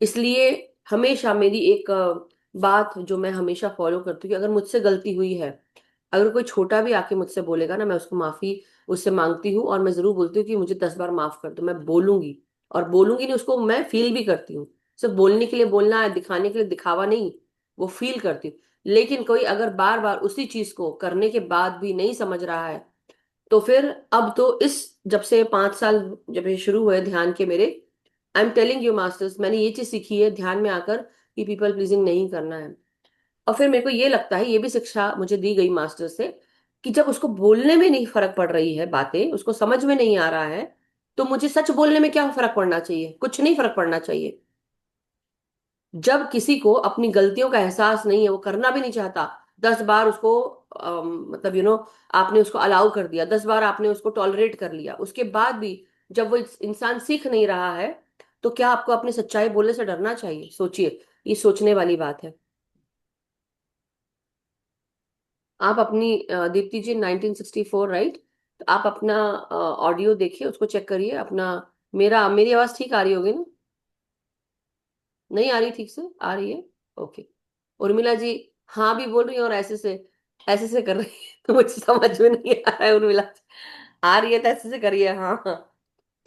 इसलिए हमेशा मेरी एक बात जो मैं हमेशा फॉलो करती हूँ, कि अगर मुझसे गलती हुई है, अगर कोई छोटा भी आके मुझसे बोलेगा ना, मैं उसको माफी उससे मांगती हूँ, और मैं जरूर बोलती हूँ कि मुझे 10 बार माफ कर दो, मैं बोलूंगी। और बोलूंगी नहीं, उसको मैं फील भी करती हूँ। सिर्फ बोलने के लिए बोलना है, दिखाने के लिए दिखावा नहीं, वो फील करती हूँ। लेकिन कोई अगर बार बार उसी चीज को करने के बाद भी नहीं समझ रहा है, तो फिर अब तो इस, जब से 5 साल जब ये शुरू हुए ध्यान के मेरे, I am telling you masters, मैंने ये चीज सीखी है ध्यान में आकर, कि पीपल प्लीजिंग नहीं करना है। और फिर मेरे को ये लगता है, ये भी शिक्षा मुझे दी गई मास्टर से, कि जब उसको बोलने में नहीं फर्क पड़ रही है, बातें उसको समझ में नहीं आ रहा है, तो मुझे सच बोलने में क्या फर्क पड़ना चाहिए, कुछ नहीं फर्क पड़ना चाहिए। जब किसी को अपनी गलतियों का एहसास नहीं है, वो करना भी नहीं चाहता, 10 बार उसको मतलब आपने उसको अलाउ कर दिया, 10 बार आपने उसको टॉलरेट कर लिया, उसके बाद भी जब वो इंसान सीख नहीं रहा है, तो क्या आपको अपनी सच्चाई बोलने से डरना चाहिए? सोचिए, ये सोचने वाली बात है। आप अपनी दीप्ति जी 1964 राइट, तो आप अपना ऑडियो देखिए, उसको चेक करिए अपना। मेरी आवाज ठीक आ रही होगी ना? नहीं आ रही? ठीक से आ रही है? ओके। उर्मिला जी हाँ भी बोल रही है और ऐसे से कर रही है, तो मुझे समझ में नहीं आ रहा है। उर्मिला जी आ रही है तो ऐसे से करिए, हाँ हाँ।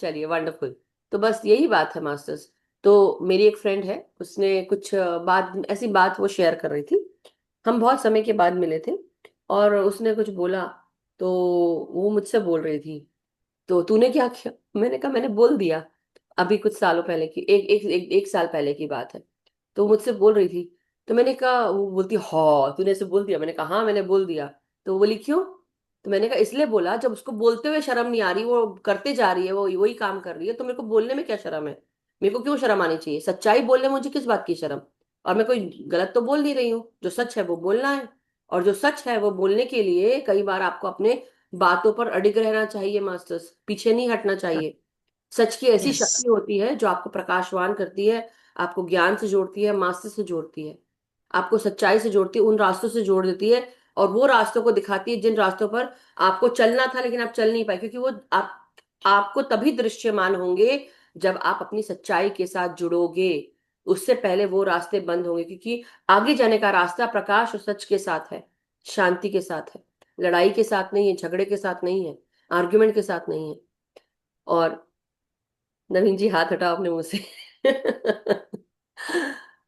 चलिए वंडरफुल। तो बस यही बात है मास्टर्स। तो मेरी एक फ्रेंड है, उसने कुछ बात, ऐसी बात वो शेयर कर रही थी, हम बहुत समय के बाद मिले थे, और उसने कुछ बोला, तो वो मुझसे बोल रही थी, तो तूने क्या किया? मैंने कहा मैंने बोल दिया। अभी कुछ सालों पहले की, एक साल पहले की बात है। तो वो मुझसे बोल रही थी, तो मैंने कहा, वो बोलती हाँ तूने ऐसे बोल दिया? मैंने कहा हाँ मैंने बोल दिया। तो वो बोली क्यों? तो मैंने कहा इसलिए बोला, जब उसको बोलते हुए शर्म नहीं आ रही, वो करते जा रही है, वो वही काम कर रही है, तो मेरे को बोलने में क्या शर्म है? मेरे को क्यों शर्म आनी चाहिए? सच्चाई बोलने में मुझे किस बात की शर्म? और मैं कोई गलत तो बोल नहीं रही हूँ, जो सच है वो बोलना है। और जो सच है वो बोलने के लिए कई बार आपको अपने बातों पर अडिग रहना चाहिए मास्टर्स, पीछे नहीं हटना चाहिए। सच की ऐसी यस। शक्ति होती है जो आपको प्रकाशवान करती है, आपको ज्ञान से जोड़ती है, मास्टर से जोड़ती है, आपको सच्चाई से जोड़ती है, उन रास्तों से जोड़ देती है, और वो रास्तों को दिखाती है जिन रास्तों पर आपको चलना था लेकिन आप चल नहीं पाए, क्योंकि वो आपको तभी दृश्यमान होंगे जब आप अपनी सच्चाई के साथ जुड़ोगे। उससे पहले वो रास्ते बंद होंगे, क्योंकि आगे जाने का रास्ता प्रकाश और सच के साथ है, शांति के साथ है, लड़ाई के साथ नहीं है, झगड़े के साथ नहीं है, आर्ग्यूमेंट के साथ नहीं है। और नवीन जी हाथ हटाओ अपने मुंह से।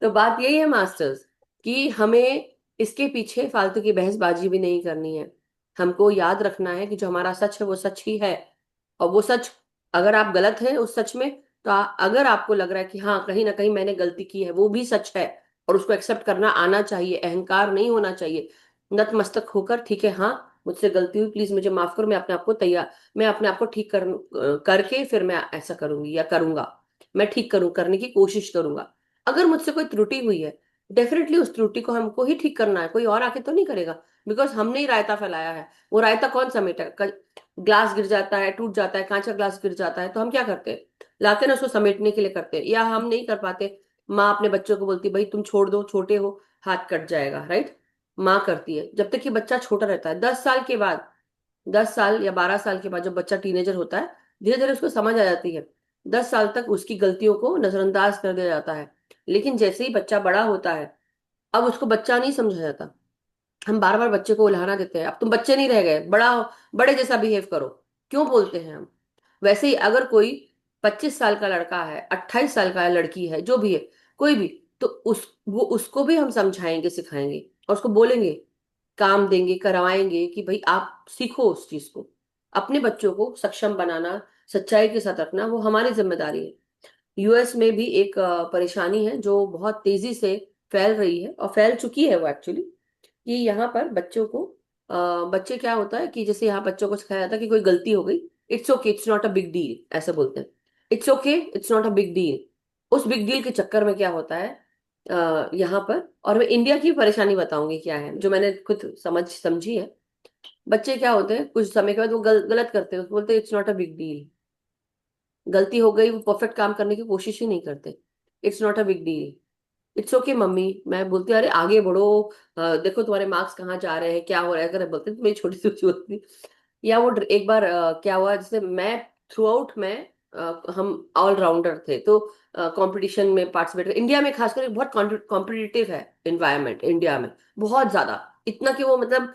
तो बात यही है मास्टर्स, कि हमें इसके पीछे फालतू की बहसबाजी भी नहीं करनी है। हमको याद रखना है कि जो हमारा सच है वो सच ही है। और वो सच, अगर आप गलत हैं उस सच में, तो अगर आपको लग रहा है कि हाँ कहीं ना कहीं मैंने गलती की है, वो भी सच है, और उसको एक्सेप्ट करना आना चाहिए, अहंकार नहीं होना चाहिए। नतमस्तक होकर, ठीक है हाँ मुझसे गलती हुई, प्लीज मुझे माफ करो, मैं अपने आप को तैयार, मैं अपने आप को ठीक करके फिर मैं ऐसा करूंगी या करूंगा, मैं ठीक करूं, करने की कोशिश करूंगा। अगर मुझसे कोई त्रुटि हुई है, डेफिनेटली उस त्रुटि को हमको ही ठीक करना है, कोई और आके तो नहीं करेगा। बिकॉज हमने ही रायता फैलाया है, वो रायता कौन समेटेगा? ग्लास गिर जाता है, टूट जाता है, कांच का ग्लास गिर जाता है, तो हम क्या करते हैं? लाते ना उसको समेटने के लिए करते हैं, या हम नहीं कर पाते, माँ अपने बच्चों को बोलती भाई तुम छोड़ दो, छोटे हो, हाथ कट जाएगा, राइट? माँ करती है। जब तक कि बच्चा छोटा रहता है, 10 साल के बाद, 10 साल या 12 साल के बाद जब बच्चा टीनेजर होता है, धीरे धीरे उसको समझ आ जाती है। 10 साल तक उसकी गलतियों को नजरअंदाज कर दिया जाता है। लेकिन जैसे ही बच्चा बड़ा होता है, अब उसको बच्चा नहीं समझा जाता। हम बार बार बच्चे को उल्हाना देते हैं, अब तुम बच्चे नहीं रह गए, बड़ा हो, बड़े जैसा बिहेव करो, क्यों बोलते हैं हम? वैसे ही अगर कोई 25 साल का लड़का है, 28 साल का लड़की है, जो भी है, कोई भी, तो उसको भी हम समझाएंगे, सिखाएंगे, और उसको बोलेंगे, काम देंगे, करवाएंगे कि भाई आप सीखो उस चीज को। अपने बच्चों को सक्षम बनाना, सच्चाई के साथ रखना, वो हमारी जिम्मेदारी है। यूएस में भी एक परेशानी है जो बहुत तेजी से फैल रही है, और फैल चुकी है वो एक्चुअली, कि यहाँ पर बच्चों को बच्चे क्या होता है कि जैसे यहाँ बच्चों को सिखाया जाता है कि कोई गलती हो गई, it's okay, it's not a big deal, ऐसे बोलते हैं। It's okay, it's not a big deal. उस बिग डील के चक्कर में क्या होता है यहाँ पर, और मैं इंडिया की परेशानी बताऊंगी क्या है, जो मैंने खुद समझी है। बच्चे क्या होते हैं, कुछ समय के बाद वो गलत करते हैं, उसको बोलते हैं it's not a big deal. गलती हो गई, वो परफेक्ट काम करने की कोशिश ही नहीं करते। It's not a big deal, it's okay mummy. मैं बोलती हूँ, अरे आगे बढ़ो, देखो तुम्हारे मार्क्स कहाँ जा रहे हैं, क्या हो रहा है, अगर बोलते तो मेरी छोटी सी बच्ची होती। या वो एक बार क्या हुआ, जैसे मैं थ्रू आउट में हम ऑलराउंडर थे, तो कंपटीशन में पार्टिसिपेट, इंडिया में खासकर बहुत कॉम्पिटिटिव है इन्वायरमेंट, इंडिया में बहुत ज्यादा, इतना कि वो मतलब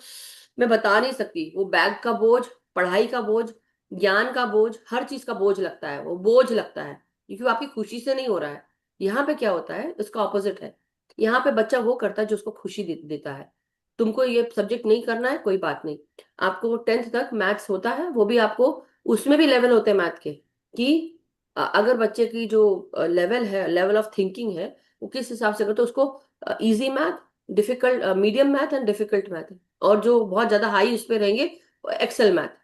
मैं बता नहीं सकती, वो बैग का बोझ, पढ़ाई का बोझ, ज्ञान का बोझ, हर चीज का बोझ लगता है, वो बोझ लगता है, क्योंकि वो आपकी खुशी से नहीं हो रहा है। यहाँ पे क्या होता है, उसका ऑपोजिट है। यहाँ पे बच्चा वो करता है जो उसको खुशी देता है। तुमको ये सब्जेक्ट नहीं करना है, कोई बात नहीं, आपको 10th तक मैथ्स होता है, वो भी आपको, उसमें भी लेवल होते हैं मैथ के, कि अगर बच्चे की जो लेवल है, लेवल ऑफ थिंकिंग है, वो किस हिसाब से करते, उसको easy math, difficult, medium math and difficult math, और जो बहुत ज्यादा हाई उस पे रहेंगे, एक्सेल मैथ।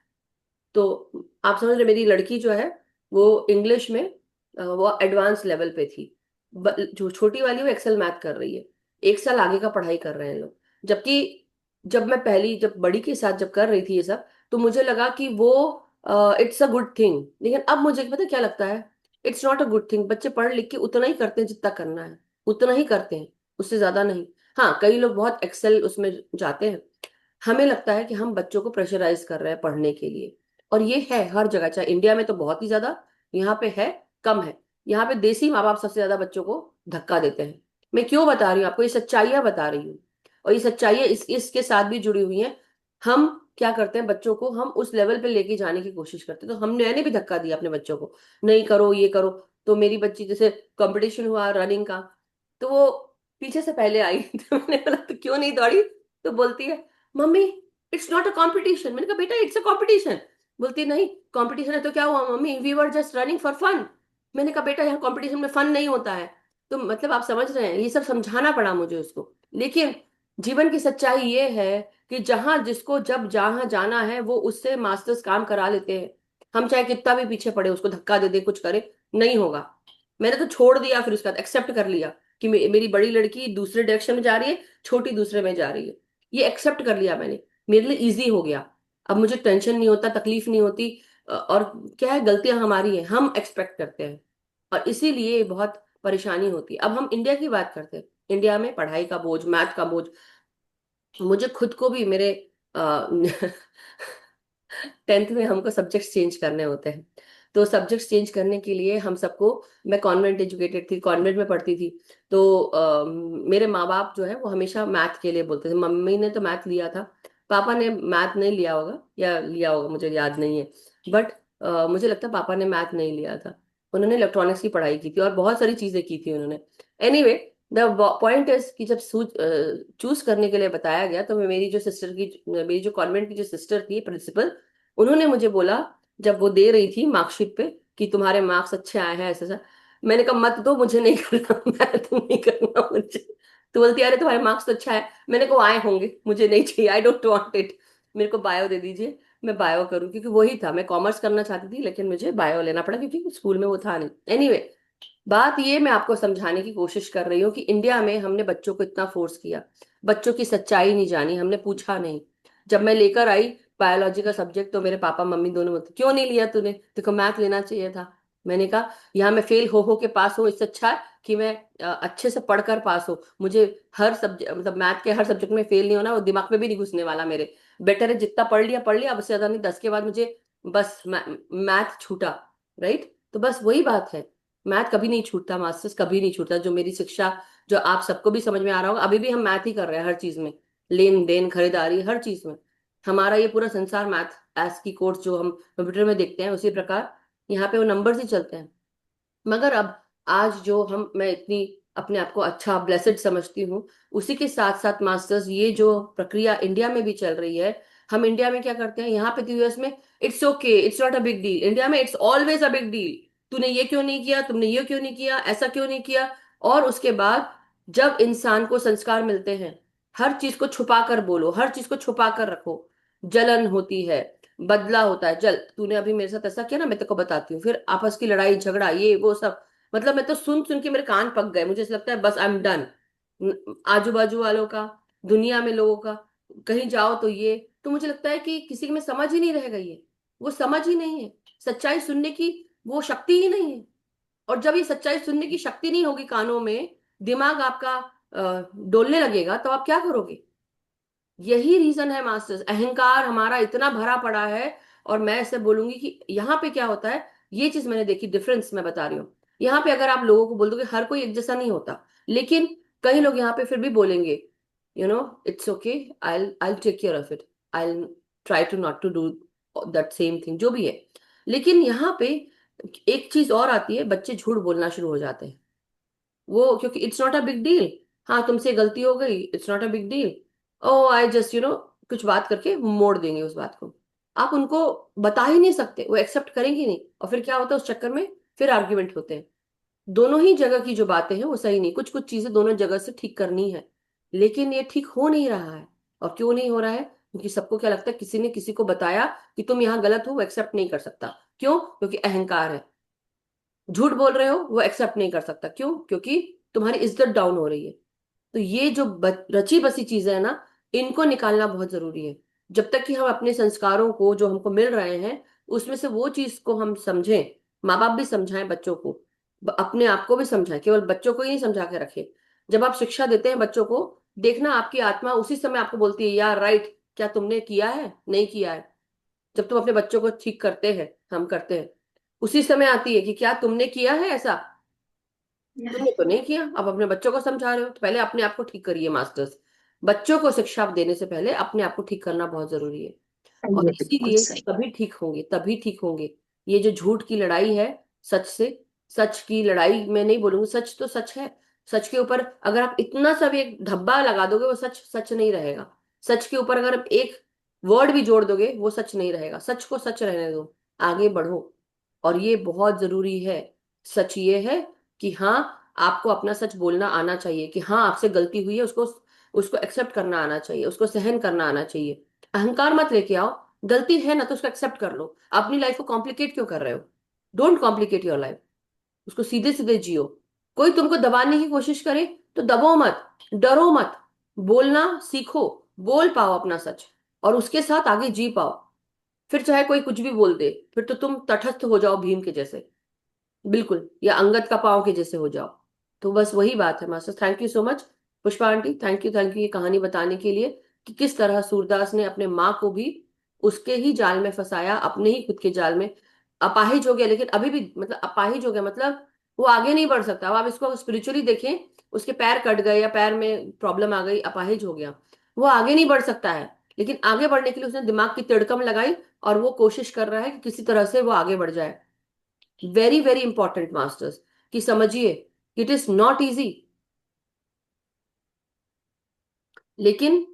तो आप समझ रहे, मेरी लड़की जो है वो इंग्लिश में वो एडवांस लेवल पे थी। जो छोटी वाली वो एक्सेल मैथ कर रही है, 1 साल आगे का पढ़ाई कर रहे हैं लोग। जबकि जब मैं पहली, जब बड़ी के साथ जब कर रही थी ये सब, तो मुझे लगा कि वो इट्स अ गुड थिंग, लेकिन अब मुझे पता है क्या लगता है, it's not a good thing. बच्चे पढ़ लिख के उतना ही करते हैं जितना करना है, उतना ही करते हैं, उससे ज्यादा नहीं। हाँ, कई लोग बहुत एक्सेल उसमें जाते हैं। हमें लगता है कि हम बच्चों को प्रेशराइज कर रहे हैं पढ़ने के लिए, और ये है हर जगह, चाहे इंडिया में तो बहुत ही ज्यादा, यहाँ पे है कम है। यहाँ पे देसी माँ बाप सबसे ज्यादा बच्चों को धक्का देते हैं। मैं क्यों बता रही हूँ आपको, ये सच्चाइयाँ बता रही हूँ, और ये सच्चाइयाँ इसके साथ भी जुड़ी हुई हैं। हम क्या करते हैं, बच्चों को हम उस लेवल पे लेके जाने की कोशिश करते हैं, तो मैंने भी धक्का दिया अपने बच्चों को, नहीं करो ये करो। तो मेरी बच्ची, जैसे कंपटीशन हुआ रनिंग का, तो वो पीछे से पहले आई तो मैंने बोला तो क्यों नहीं दौड़ी? तो बोलती है, mummy it's not a competition. मैंने कहा बेटा इट्स अ कॉम्पिटिशन। बोलती नहीं, कॉम्पिटिशन है तो क्या हुआ mummy, we were just running for fun. मैंने कहा बेटा यहाँ कॉम्पिटिशन में फन नहीं होता है। तो मतलब आप समझ रहे हैं, ये सब समझाना पड़ा मुझे उसको। लेकिन जीवन की सच्चाई ये है कि जहां जिसको जब जहां जाना है, वो उससे मास्टर्स काम करा लेते हैं। हम चाहे कितना भी पीछे पड़े, उसको धक्का दे दे, कुछ करे, नहीं होगा। मैंने तो छोड़ दिया, फिर उसके बाद एक्सेप्ट कर लिया कि मेरी बड़ी लड़की दूसरे डायरेक्शन में जा रही है, छोटी दूसरे में जा रही है। ये एक्सेप्ट कर लिया मैंने, मेरे लिए इजी हो गया। अब मुझे टेंशन नहीं होता, तकलीफ नहीं होती। और क्या है, गलतियां हमारी हैं, हम एक्सपेक्ट करते हैं, और इसीलिए बहुत परेशानी होती है। अब हम इंडिया की बात करते हैं। इंडिया में पढ़ाई का बोझ, मैथ का बोझ, मुझे खुद को भी मेरे 10th में हमको सब्जेक्ट्स चेंज करने होते हैं। तो सब्जेक्ट्स चेंज करने के लिए हम सबको, मैं कॉन्वेंट एजुकेटेड थी, कॉन्वेंट में पढ़ती थी, तो मेरे माँ बाप जो है वो हमेशा मैथ के लिए बोलते थे। मम्मी ने तो मैथ लिया था, पापा ने मैथ नहीं लिया होगा, या लिया होगा मुझे याद नहीं है, बट मुझे लगता है पापा ने मैथ नहीं लिया था। उन्होंने इलेक्ट्रॉनिक्स की पढ़ाई की थी, और बहुत सारी चीजें की थी उन्होंने। एनीवे, द पॉइंट इज कि जब चूज करने के लिए बताया गया, तो मेरी जो सिस्टर की, मेरी जो कॉन्वेंट की जो सिस्टर थी प्रिंसिपल, उन्होंने मुझे बोला, जब वो दे रही थी मार्कशीट पे कि तुम्हारे मार्क्स अच्छे आए हैं, ऐसा ऐसा, मैंने कहा मत दो, मुझे नहीं करना, मैं तो नहीं करना मुझे। तो बोलती है अरे तुम्हारे मार्क्स तो अच्छा है। मैंने कहा आए होंगे, मुझे नहीं चाहिए, आई डोंट वांट इट, मेरे को बायो दे दीजिए, मैं बायो करूँ, क्योंकि वही था, मैं कॉमर्स करना चाहती थी लेकिन मुझे बायो लेना पड़ा क्योंकि स्कूल में वो था नहीं। एनीवे, बात ये मैं आपको समझाने की कोशिश कर रही हूँ कि इंडिया में हमने बच्चों को इतना फोर्स किया, बच्चों की सच्चाई नहीं जानी, हमने पूछा नहीं। जब मैं लेकर आई बायोलॉजी का सब्जेक्ट तो मेरे पापा मम्मी दोनों बोलते क्यों नहीं लिया तूने, तेरे को मैथ लेना चाहिए था। मैंने कहा यहाँ मैं फेल हो के पास हूँ, इससे अच्छा है कि मैं अच्छे से पढ़कर पास हो। मुझे हर सब्जेक्ट मतलब मैथ के हर सब्जेक्ट में फेल नहीं होना, वो दिमाग में भी नहीं घुसने वाला मेरे। बेटर है जितना पढ़ लिया, अब उससे ज्यादा नहीं, 10 के बाद मुझे बस मैथ छूटा। राइट, तो बस वही बात है, मैथ कभी नहीं छूटता मास्टर्स, कभी नहीं छूटता। जो मेरी शिक्षा, जो आप सबको भी समझ में आ रहा होगा, अभी भी हम मैथ ही कर रहे हैं हर चीज में, लेन देन खरीदारी हर चीज में। हमारा ये पूरा संसार मैथ, एस की कोर्स जो हम कंप्यूटर में देखते हैं उसी प्रकार यहाँ पे वो नंबर्स ही चलते हैं। मगर अब आज जो हम, मैं इतनी अपने आप को अच्छा ब्लेसेड समझती हूँ, उसी के साथ साथ मास्टर्स ये जो प्रक्रिया इंडिया में भी चल रही है। हम इंडिया में क्या करते हैं, यहाँ पे तो यूएस में it's okay, it's not a big deal, India में it's always a big deal. तूने ये क्यों नहीं किया, तुमने ये क्यों नहीं किया, ऐसा क्यों नहीं किया। और उसके बाद जब इंसान को संस्कार मिलते हैं, हर चीज को छुपा कर बोलो, हर चीज को छुपा कर रखो, जलन होती है, बदला होता है। चल तूने अभी मेरे साथ ऐसा किया ना, मैं तेरे को बताती हूँ, फिर आपस की लड़ाई झगड़ा ये वो सब। मतलब मैं तो सुन सुन के मेरे कान पक गए, मुझे ऐसा लगता है बस आई एम डन। आजू बाजू वालों का, दुनिया में लोगों का, कहीं जाओ तो ये, तो मुझे लगता है कि किसी में समझ ही नहीं रह गई है, वो समझ ही नहीं है, सच्चाई सुनने की वो शक्ति ही नहीं है। और जब ये सच्चाई सुनने की शक्ति नहीं होगी कानों में, दिमाग आपका डोलने लगेगा, तो आप क्या करोगे। यही रीजन है मास्टर्स, अहंकार हमारा इतना भरा पड़ा है। और मैं ऐसे बोलूंगी कि यहाँ पे क्या होता है, ये चीज मैंने देखी, डिफरेंस मैं बता रही हूँ। यहाँ पे अगर आप लोगों को बोल दो कि हर कोई एक जैसा नहीं होता, लेकिन कई लोग यहाँ पे फिर भी बोलेंगे it's okay, I I take care of it, I try to not to do that same thing, जो भी है। लेकिन यहाँ पे एक चीज और आती है, बच्चे झूठ बोलना शुरू हो जाते हैं। वो क्योंकि it's not a big deal, हाँ तुमसे गलती हो गई, it's not a big deal, oh I just कुछ बात करके मोड़ देंगे उस बात को। आप उनको बता ही नहीं सकते, वो एक्सेप्ट करेंगे नहीं, और फिर क्या होता है उस चक्कर में, फिर आर्ग्यूमेंट होते हैं। दोनों ही जगह की जो बातें हैं वो सही नहीं, कुछ कुछ चीजें दोनों जगह से ठीक करनी है, लेकिन ये ठीक हो नहीं रहा है। और क्यों नहीं हो रहा है, क्योंकि सबको क्या लगता है किसी ने किसी को बताया कि तुम यहाँ गलत हो, वो एक्सेप्ट नहीं कर सकता। क्यों, क्योंकि अहंकार है। झूठ बोल रहे हो, वो एक्सेप्ट नहीं कर सकता, क्यों, क्योंकि तुम्हारी इज्जत डाउन हो रही है। तो ये जो रची बसी चीजें है ना, इनको निकालना बहुत जरूरी है। जब तक कि हम अपने संस्कारों को जो हमको मिल रहे हैं उसमें से वो चीज को हम समझें, माँ बाप भी समझाएं बच्चों को, अपने आप को भी समझाएं, केवल बच्चों को ही नहीं समझा के रखे। जब आप शिक्षा देते हैं बच्चों को, देखना आपकी आत्मा उसी समय आपको बोलती है यार राइट, क्या तुमने किया है, नहीं किया है। जब तुम अपने बच्चों को ठीक करते हैं, हम करते हैं, उसी समय आती है कि क्या तुमने किया है ऐसा, तुमने तो नहीं किया। अब अपने बच्चों को समझा रहे हो, तो पहले अपने आप को ठीक करिए मास्टर्स। बच्चों को शिक्षा देने से पहले अपने आप को ठीक करना बहुत जरूरी है। सही और है, बिल्कुल इसीलिए सही। तभी ठीक होंगे, तभी ठीक होंगे। ये जो झूठ की लड़ाई है सच से, सच की लड़ाई मैं नहीं बोलूंगी, सच तो सच है। सच के ऊपर अगर आप इतना सा भी एक धब्बा लगा दोगे, वो सच सच नहीं रहेगा। सच के ऊपर अगर आप एक वर्ड भी जोड़ दोगे, वो सच नहीं रहेगा। सच को सच रहने दो, आगे बढ़ो। और ये बहुत जरूरी है। सच ये है कि हाँ, आपको अपना सच बोलना आना चाहिए, कि हाँ आपसे गलती हुई है, उसको उसको एक्सेप्ट करना आना चाहिए, उसको सहन करना आना चाहिए। अहंकार मत लेके आओ, गलती है ना तो उसको एक्सेप्ट कर लो। अपनी लाइफ को कॉम्प्लिकेट क्यों कर रहे हो, डोंट कॉम्प्लिकेट योर लाइफ, उसको सीधे सीधे जियो। कोई तुमको दबाने की कोशिश करे तो दबो मत, डरो मत, बोलना सीखो, बोल पाओ अपना सच, और उसके साथ आगे जी पाओ। फिर चाहे कोई कुछ भी बोल दे, फिर तो तुम तटस्थ हो जाओ भीम के जैसे, बिल्कुल, या अंगद का पाँव के जैसे हो जाओ। तो बस वही बात है master. Thank you so much Pushpa aunty, thank you ये कहानी बताने के लिए, कि किस तरह सूरदास ने अपने माँ को भी उसके ही जाल में फंसाया, अपने ही खुद के जाल में। अपाहिज हो गया, लेकिन अभी भी मतलब अपाहिज हो गया मतलब वो आगे नहीं बढ़ सकता। अब आप इसको स्पिरिचुअली देखें, उसके पैर कट गए या पैर में प्रॉब्लम आ गई, अपाहिज हो गया, वो आगे नहीं बढ़ सकता है। लेकिन आगे बढ़ने के लिए उसने दिमाग की तिड़कम लगाई, और वो कोशिश कर रहा है कि किसी तरह से वो आगे बढ़ जाए। वेरी वेरी इंपॉर्टेंट मास्टर्स, कि समझिए इट इज नॉट इजी, लेकिन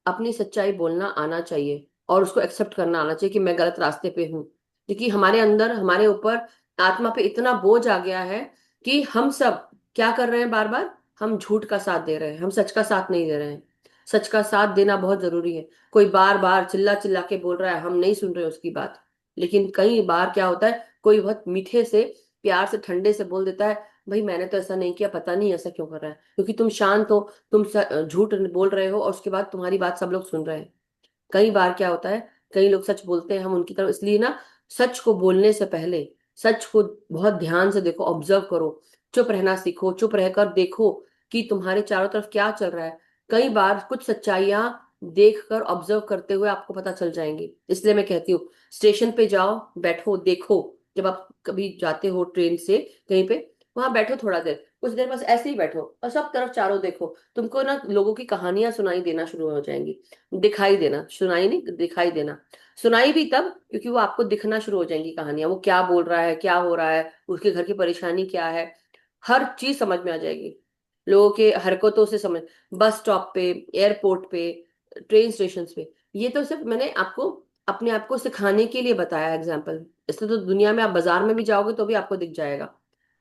अपनी सच्चाई बोलना आना चाहिए, और उसको एक्सेप्ट करना आना चाहिए कि मैं गलत रास्ते पे हूं। क्योंकि हमारे अंदर, हमारे ऊपर आत्मा पे इतना बोझ आ गया है कि हम सब क्या कर रहे हैं बार बार, हम झूठ का साथ दे रहे हैं, हम सच का साथ नहीं दे रहे हैं। सच का साथ देना बहुत जरूरी है। कोई बार बार चिल्ला चिल्ला के बोल रहा है, हम नहीं सुन रहे उसकी बात। लेकिन कई बार क्या होता है, कोई बहुत मीठे से, प्यार से, ठंडे से बोल देता है, भाई मैंने तो ऐसा नहीं किया, पता नहीं ऐसा क्यों कर रहा है, क्योंकि तुम शांत हो, तुम झूठ बोल रहे हो, और उसके बाद तुम्हारी बात सब लोग सुन रहे हैं। कई बार क्या होता है, कई लोग सच बोलते हैं, हम उनकी तरफ, इसलिए ना, सच को बोलने से पहले सच को बहुत ध्यान से देखो, ऑब्जर्व करो। चुप रहना सीखो, चुप रहकर देखो कि तुम्हारे चारों तरफ क्या चल रहा है। कई बार कुछ सच्चाइयां देखकर, ऑब्जर्व करते हुए आपको पता चल जाएंगी। इसलिए मैं कहती हूँ, स्टेशन पे जाओ, बैठो, देखो। जब आप कभी जाते हो ट्रेन से कहीं पे, वहां बैठो थोड़ा देर, कुछ देर बस ऐसे ही बैठो और सब तरफ चारों देखो। तुमको ना लोगों की कहानियां सुनाई देना शुरू हो जाएंगी। दिखाई देना, सुनाई नहीं, दिखाई देना। सुनाई भी तब, क्योंकि वो आपको दिखना शुरू हो जाएंगी कहानियां, वो क्या बोल रहा है, क्या हो रहा है, उसके घर की परेशानी क्या है, हर चीज समझ में आ जाएगी। लोगों के हरकतों से समझ, बस स्टॉप पे, एयरपोर्ट पे, ट्रेन स्टेशन पे। ये तो सिर्फ मैंने आपको अपने आप को सिखाने के लिए बताया एग्जाम्पल। इसलिए तो दुनिया में आप बाजार में भी जाओगे तो भी आपको दिख जाएगा,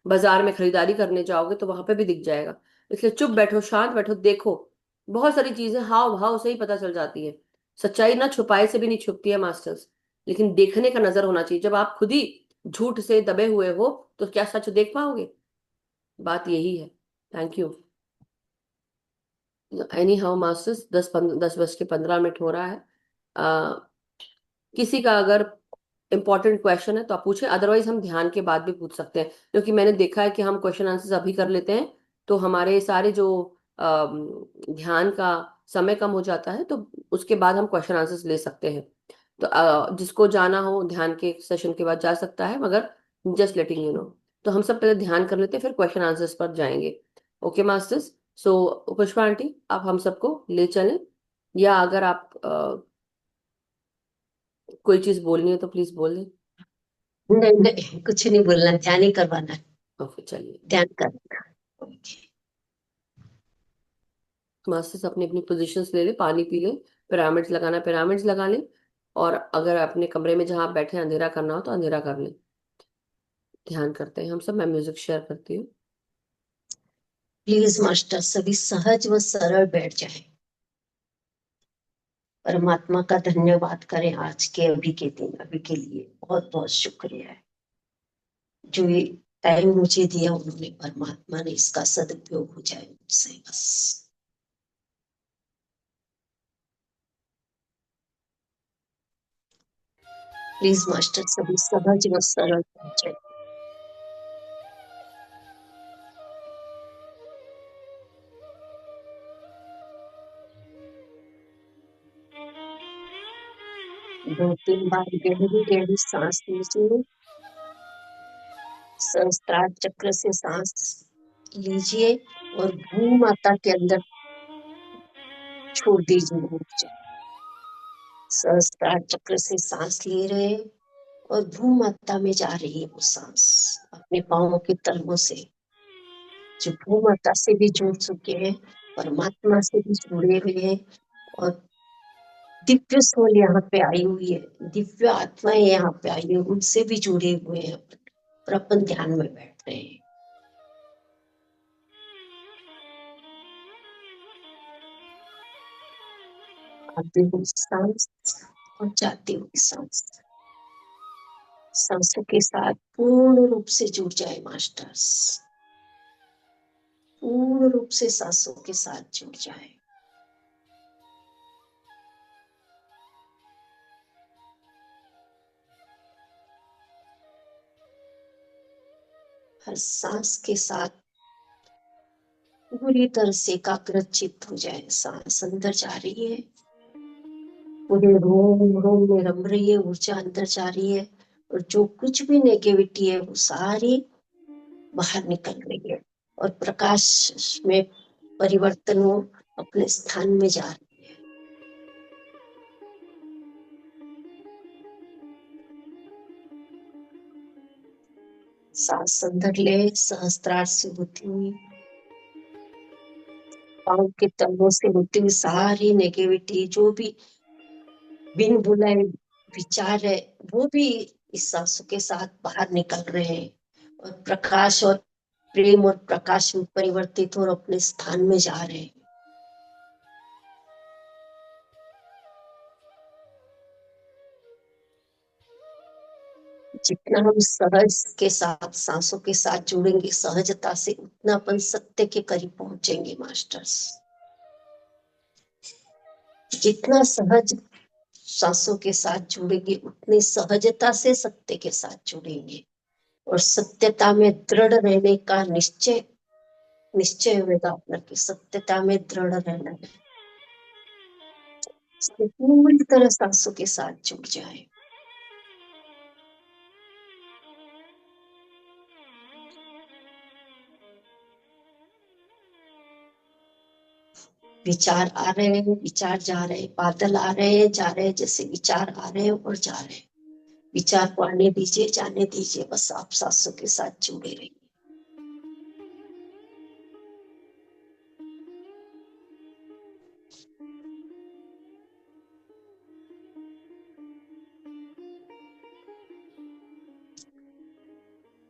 बाजार में खरीदारी करने जाओगे तो वहां पे भी दिख जाएगा। इसलिए चुप बैठो, शांत बैठो, देखो। बहुत सारी चीजें हाव भाव से ही पता चल जाती है। सच्चाई ना छुपाए से भी नहीं छुपती है मास्टर्स, लेकिन देखने का नजर होना चाहिए। जब आप खुद ही झूठ से दबे हुए हो तो क्या सच देख पाओगे? बात यही है। Thank you. Any how masters, 10 बज के 15 मिनट हो रहा है। आ, किसी का अगर इंपॉर्टेंट क्वेश्चन है तो आप पूछें, अदरवाइज हम ध्यान के बाद भी पूछ सकते हैं, क्योंकि मैंने देखा है कि हम क्वेश्चन आंसर्स अभी कर लेते हैं तो हमारे सारे जो ध्यान का समय कम हो जाता है, तो उसके बाद हम क्वेश्चन आंसर्स ले सकते हैं। तो जिसको जाना हो ध्यान के सेशन के बाद जा सकता है, मगर जस्ट लेटिंग यू नो। तो हम सब पहले ध्यान कर लेते हैं, फिर क्वेश्चन आंसर्स पर जाएंगे। Okay masters. So Pushpa aunty, आप हम सबको ले चलें, या अगर आप कोई चीज बोलनी है तो प्लीज बोल दें। नहीं नहीं, कुछ नहीं बोलना, ध्यान ही करवाना है। ओके चलिए। ध्यान करना। ओके। मास्टर्स अपनी अपनी पोजीशंस ले ले, पानी पी ले, पिरामिड्स लगाना पिरामिड्स लगा ले, और अगर अपने कमरे में जहां आप बैठे हैं अंधेरा करना हो तो अंधेरा कर ले। ध्यान करते हैं हम सब, मैं म्यूजिक शेयर करती हूँ। प्लीज मास्टर, सभी सहज व सरल बैठ जाए। परमात्मा का धन्यवाद करें आज के, अभी के दिन, अभी के लिए बहुत बहुत शुक्रिया है। जो ये टाइम मुझे दिया उन्होंने, परमात्मा ने, इसका सदुपयोग हो जाए मुझसे बस। प्लीज मास्टर, सभी सहज व सरल बैठ जाए। दो तीन बार गहरी गहरी सांस लीजिए। सहस्त्रार चक्र से सांस लीजिए और भू माता के अंदर छोड़ दीजिए ऊर्जा। सहस्त्रार चक्र से सांस ले रहे हैं और भू माता में जा रही है वो सांस, अपने पांवों के तलवों से, जो भू माता से भी जुड़ चुके हैं, परमात्मा से भी जुड़े हुए हैं, और दिव्य सोल यहाँ पे आई हुई है, दिव्य आत्माएं यहाँ पे आई है, उनसे भी जुड़े हुए हैं, और अपन ध्यान में बैठ रहे हैं। आती हुई सांस और जाती हुई सांस, सांसों के साथ पूर्ण रूप से जुड़ जाए मास्टर्स, पूर्ण रूप से सांसों के साथ जुड़ जाए। हर सांस के साथ पूरी तरह से एकाग्रचित्त हो जाए। सांस अंदर जा रही है, पूरे रोम रोम में रम रही है, ऊर्जा अंदर जा रही है, और जो कुछ भी नेगेटिविटी है वो सारी बाहर निकल रही है, और प्रकाश में परिवर्तन हो, अपने स्थान में जा रही है। सांस अंदर ले, सहस्त्रार से होती हुई, पांव के तलवों से होती हुई सारी नेगेटिविटी, जो भी बिन बुलाए विचार है, वो भी इस सांसों के साथ बाहर निकल रहे हैं, और प्रकाश और प्रेम और प्रकाश में परिवर्तित और अपने स्थान में जा रहे हैं। जितना हम सहज के साथ, सांसों के साथ जुड़ेंगे सहजता से, उतना अपन सत्य के करीब पहुंचेंगे मास्टर्स। जितना सहज सांसों के साथ जुड़ेंगे, उतनी सहजता से सत्य के साथ जुड़ेंगे और सत्यता में दृढ़ रहने का निश्चय निश्चय होगा अपना कि सत्यता में दृढ़ रहना है। पूरी तरह सांसों के साथ जुड़ जाए। विचार आ रहे हैं, विचार जा रहे हैं, बादल आ रहे हैं, जा रहे हैं, जैसे विचार आ रहे हैं और जा रहे हैं। विचार को आने दीजिए, जाने दीजिए, बस आप सांसों के साथ जुड़े रहिए।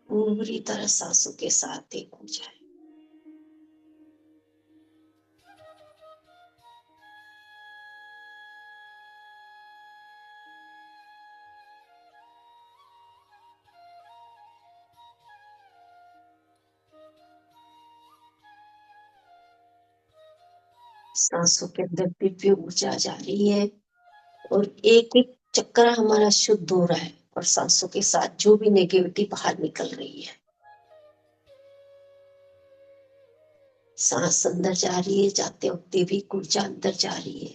पूरी तरह सांसों के साथ एक हो जाए। सांसों के अंदर दिव्य ऊर्जा जा रही है और एक एक चक्कर हमारा शुद्ध हो रहा है और सांसों के साथ जो भी नेगेटिविटी बाहर निकल रही है। सांस अंदर जा रही है, जाते वक्त भी ऊर्जा अंदर जा रही है,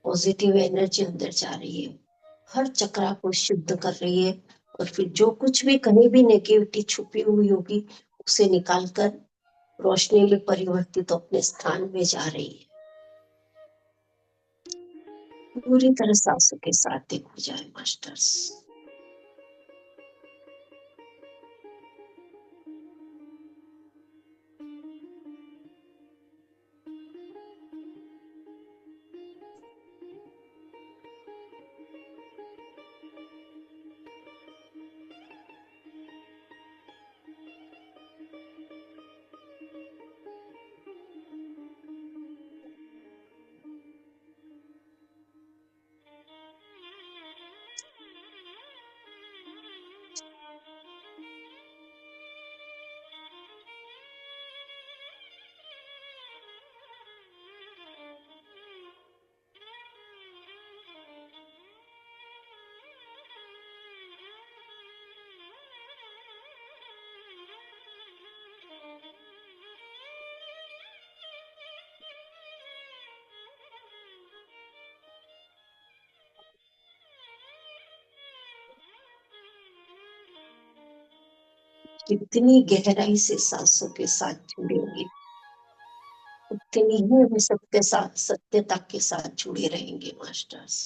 पॉजिटिव एनर्जी अंदर जा रही है, हर चक्रा को शुद्ध कर रही है। और फिर जो कुछ भी कहीं भी नेगेटिविटी छुपी हुई होगी, उसे निकालकर रोशनी में परिवर्तित अपने स्थान में जा रही है। पूरी तरह सांसों के साथ देखो जाए मास्टर्स। जितनी गहराई से सांसों के साथ जुड़ेंगे, उतनी ही हम सबके साथ सत्यता के साथ जुड़े रहेंगे मास्टर्स।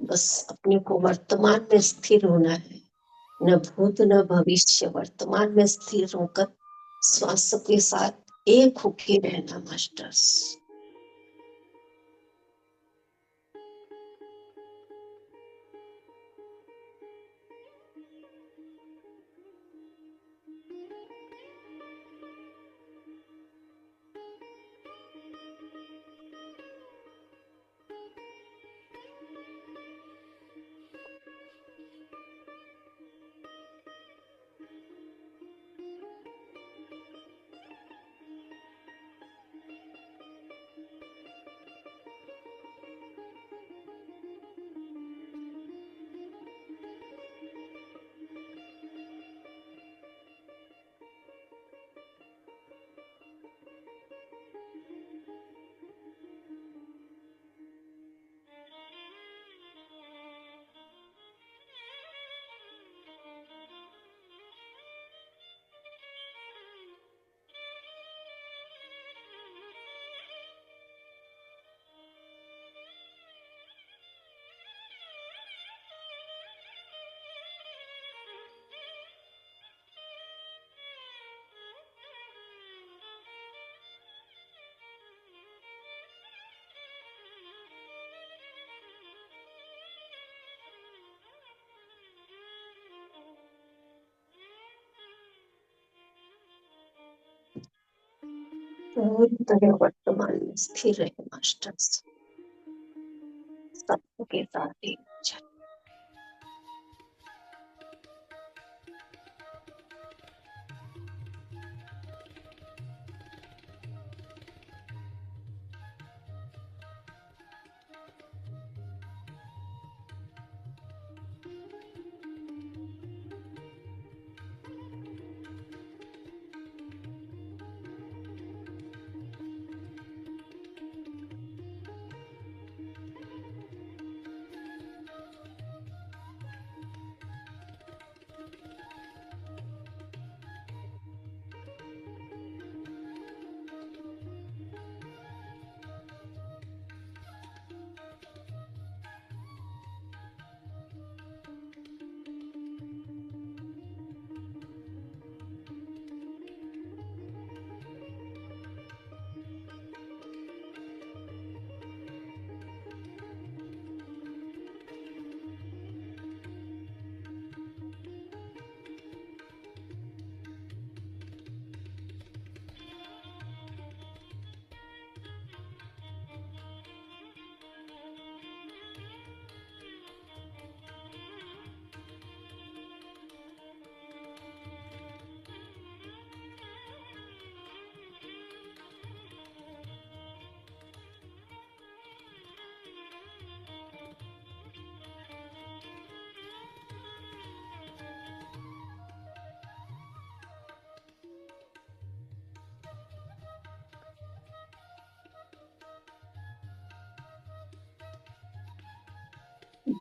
बस अपने को वर्तमान में स्थिर होना है, न भूत न भविष्य, वर्तमान में स्थिर होकर श्वास के साथ एक होके रहना मास्टर्स। पूरी तरह वर्तमान में स्थिर रहे मास्टर्स, सबके साथ एक जाए।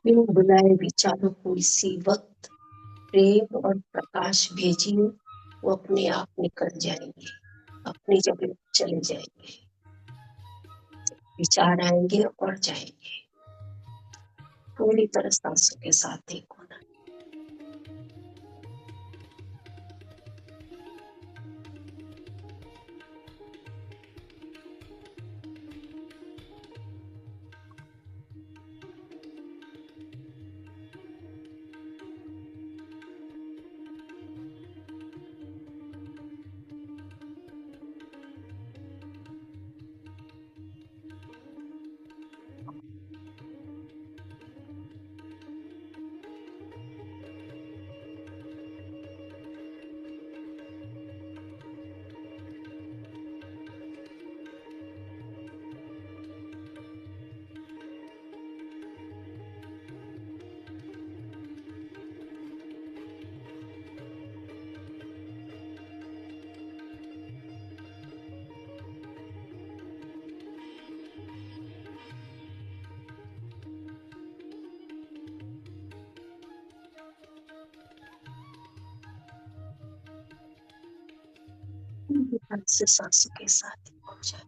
बिन बुलाए विचारों को इसी वक्त प्रेम और प्रकाश भेजिए, वो अपने आप निकल जाएंगे, अपनी जगह चले जाएंगे। विचार आएंगे और जाएंगे। पूरी तरह सांसों के साथ एक होना। ध्यान से सांसों के साथ एक हो जाए।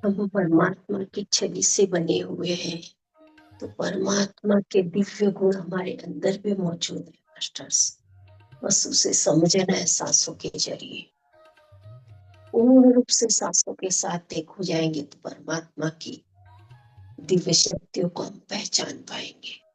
हम परमात्मा की छवि से बने हुए हैं, तो परमात्मा के दिव्य गुण हमारे अंदर भी मौजूद है मास्टर्स। बस उसे समझना है सांसों के जरिए। पूर्ण रूप से सांसों के साथ एक हो जाएंगे तो परमात्मा की दिव्य शक्तियों को हम पहचान पाएंगे।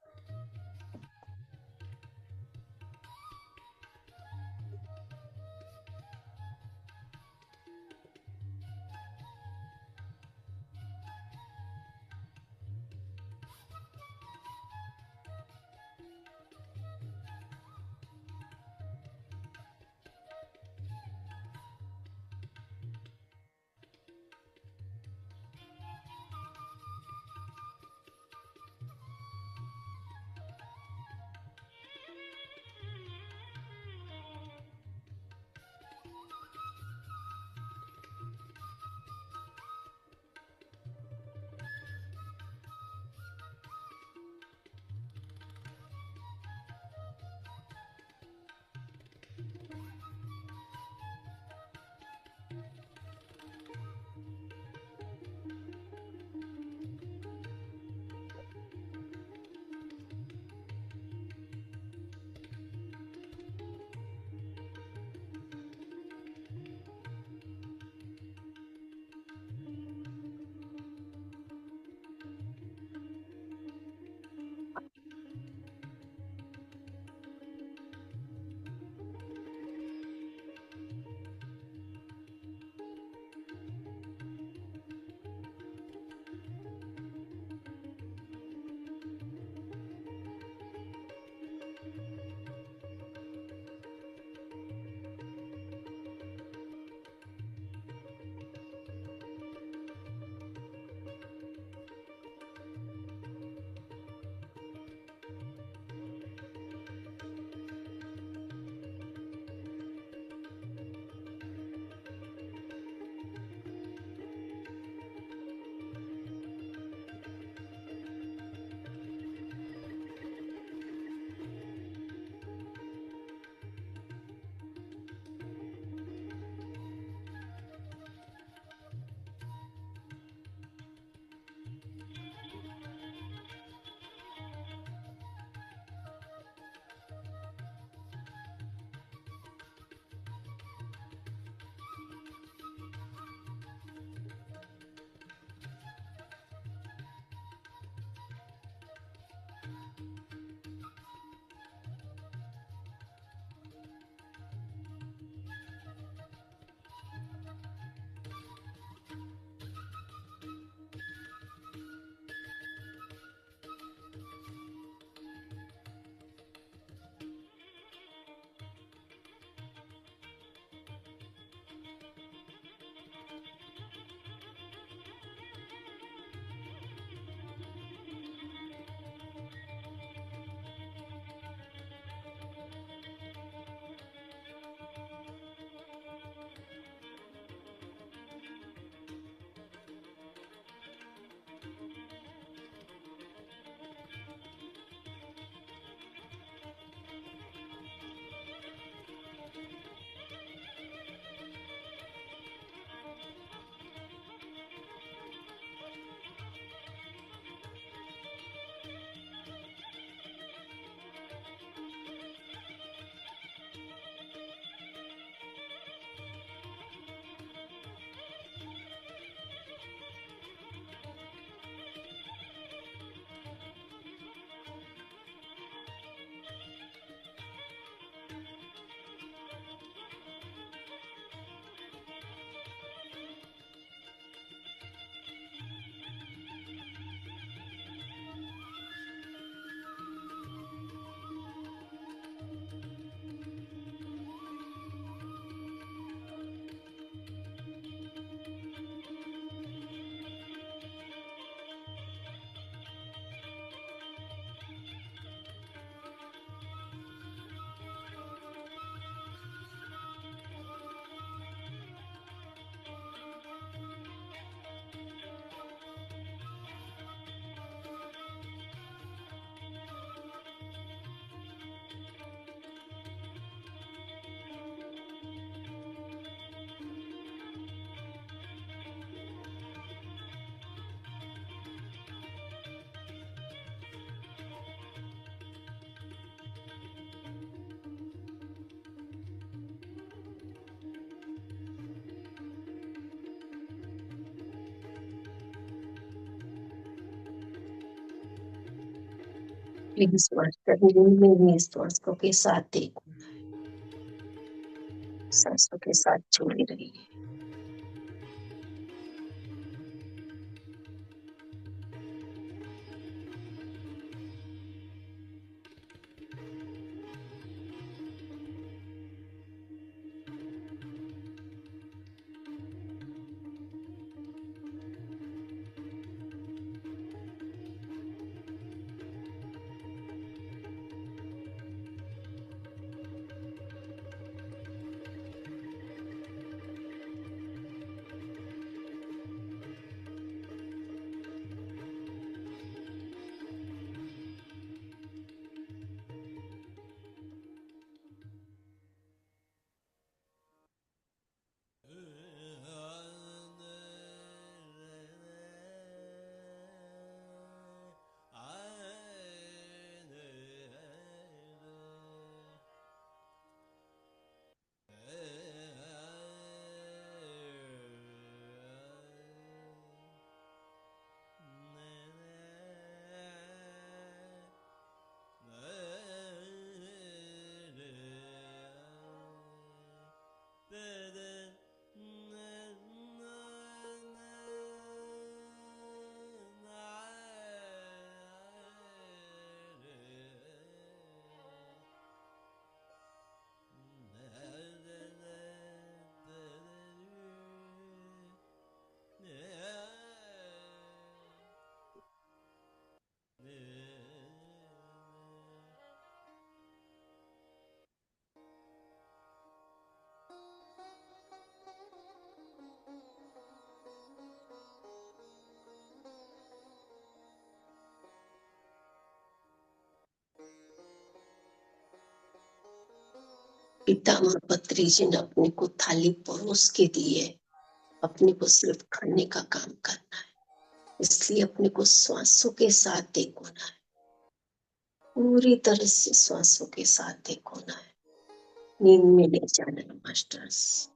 प्लीज मास्टर, नींद में भी सांसों के साथ देखो, सांसों के साथ जुड़ी रहिए। पितामह पत्री जी ने अपने को थाली परोस के दी है, अपने को सिर्फ खाने का काम करना है, इसलिए अपने को श्वासों के साथ देखो ना है, पूरी तरह से श्वासों के साथ देखो ना है, नींद में नहीं जाना है मास्टर्स।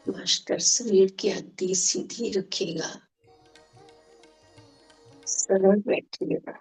मास्टर शरीर की हड्डी सीधी रखेगा, सरल बैठिएगा।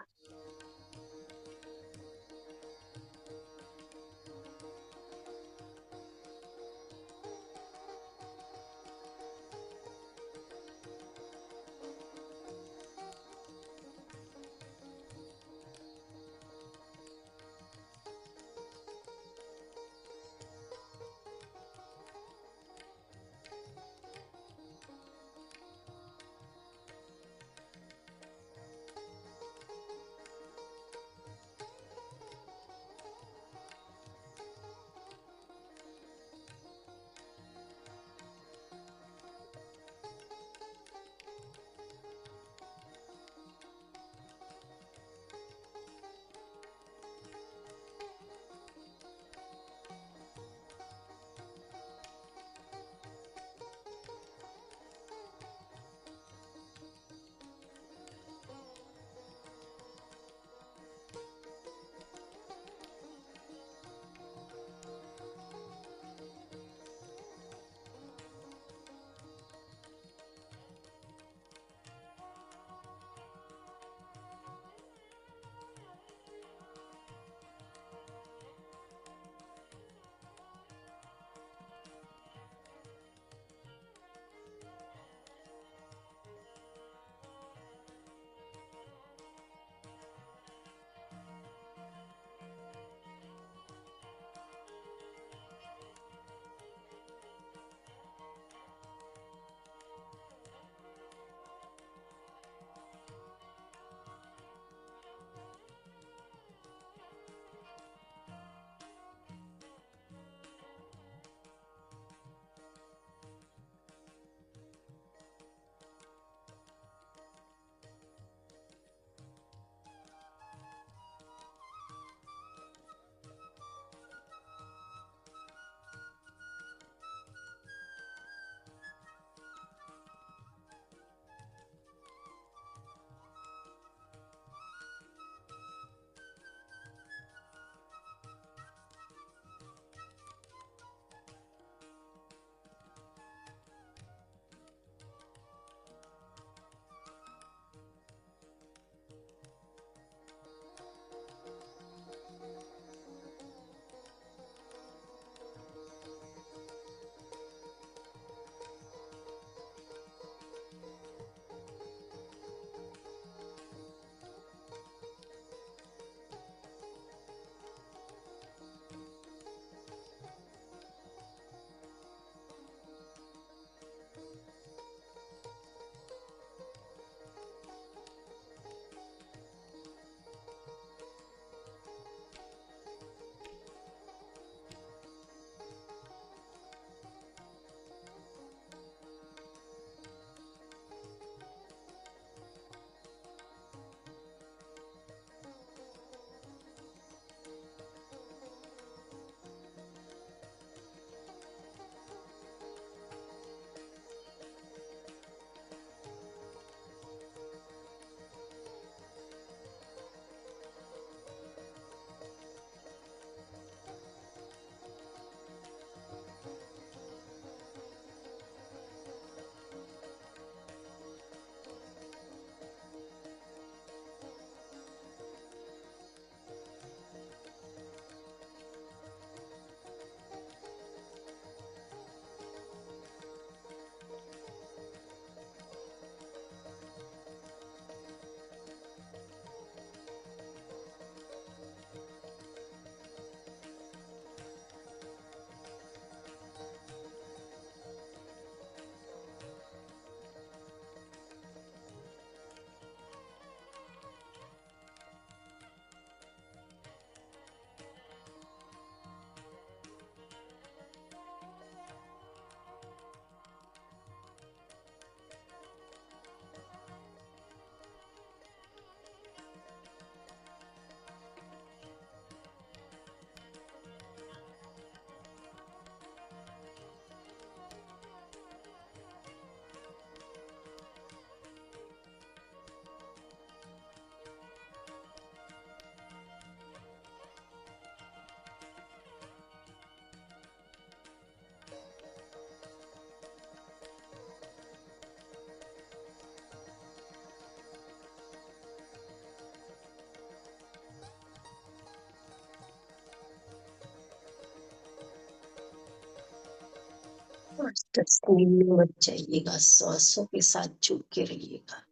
नींद में मत जाइएगा, श्वासों के साथ जुड़ के रहिएगा।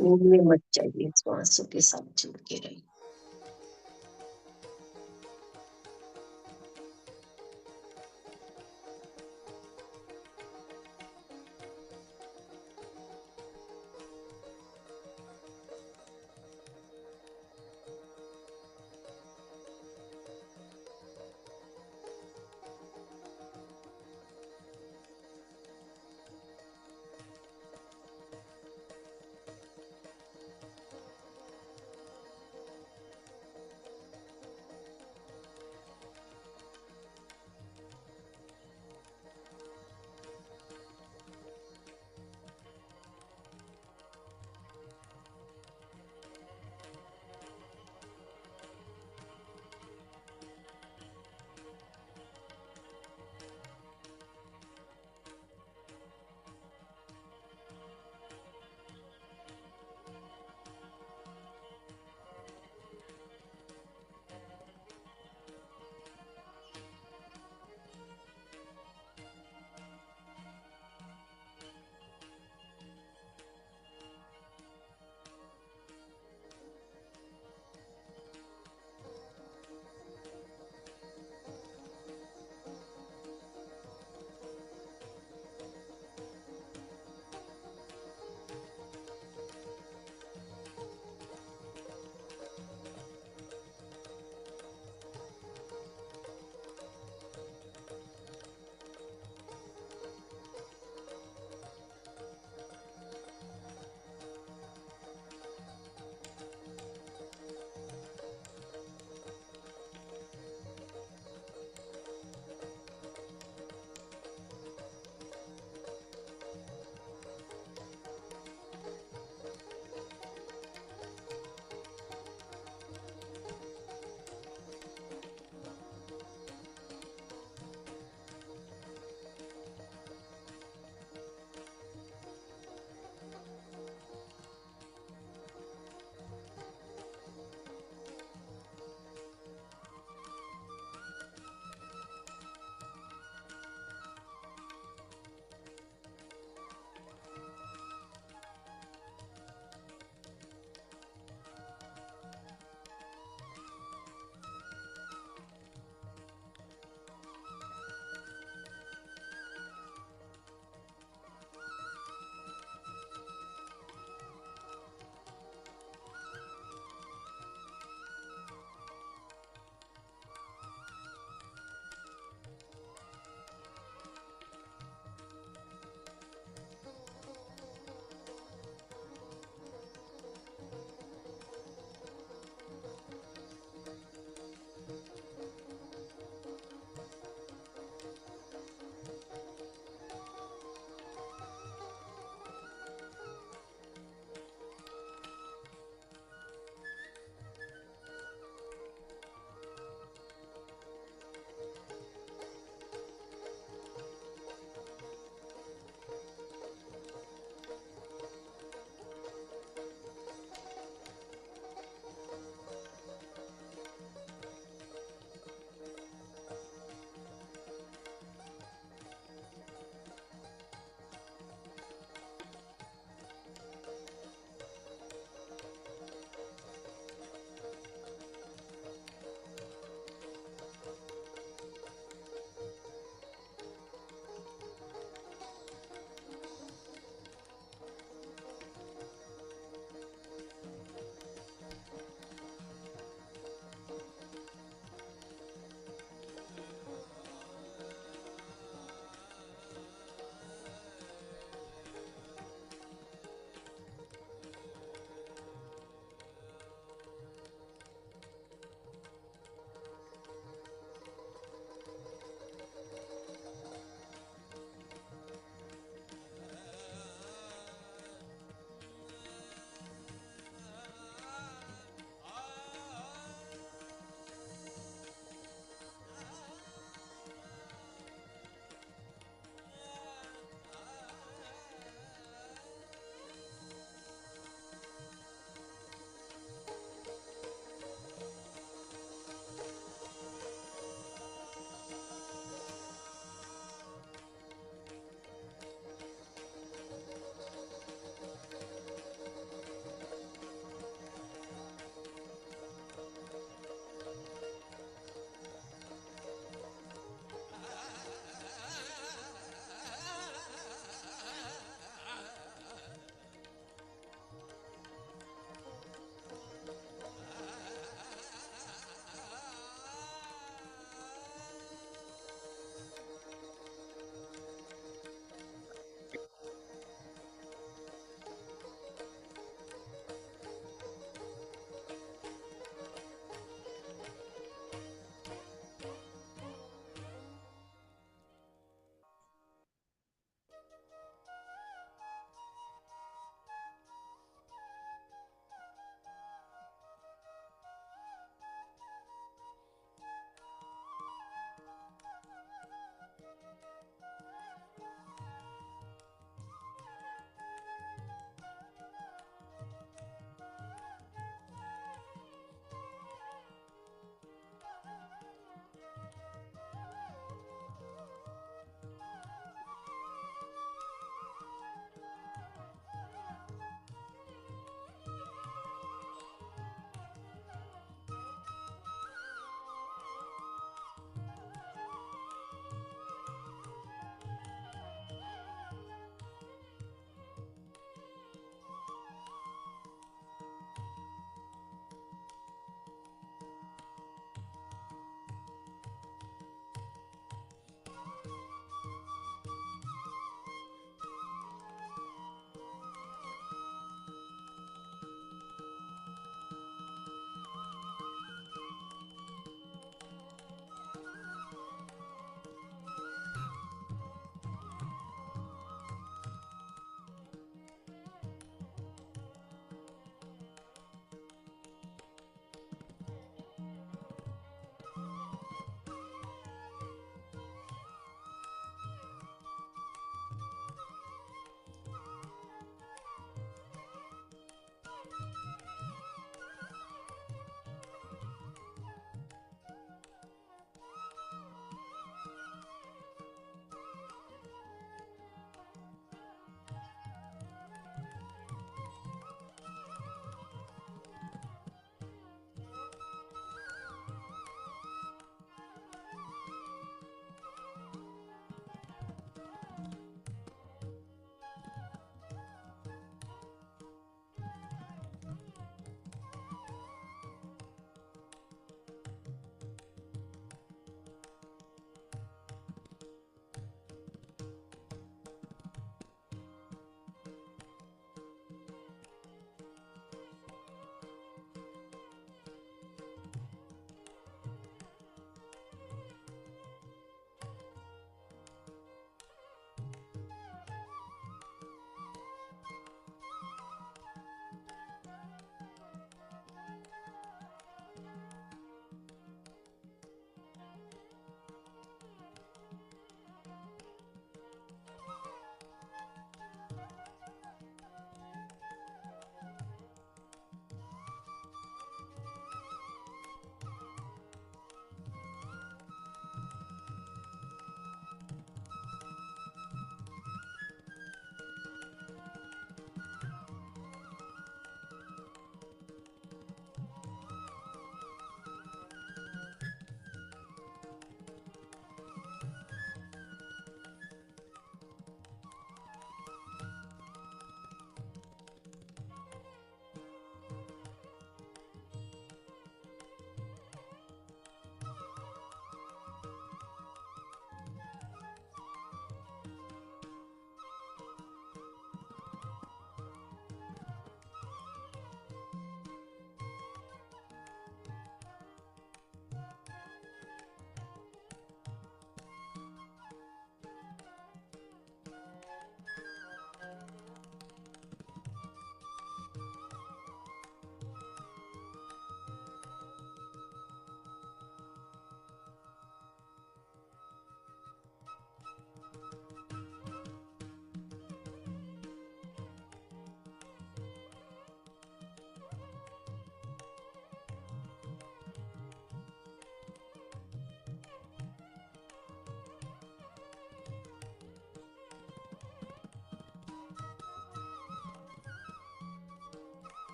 नींद में मत जाइए, श्वासों के साथ जुड़ के रहिए।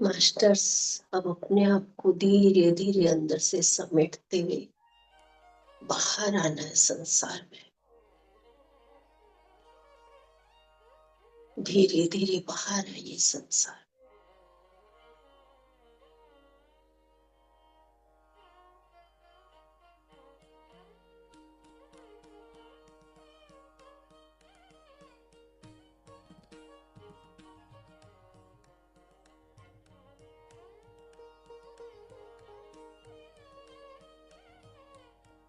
मास्टर्स अब अपने आप को धीरे धीरे अंदर से समेटते हुए बाहर आना है संसार में, धीरे धीरे बाहर आइए संसार।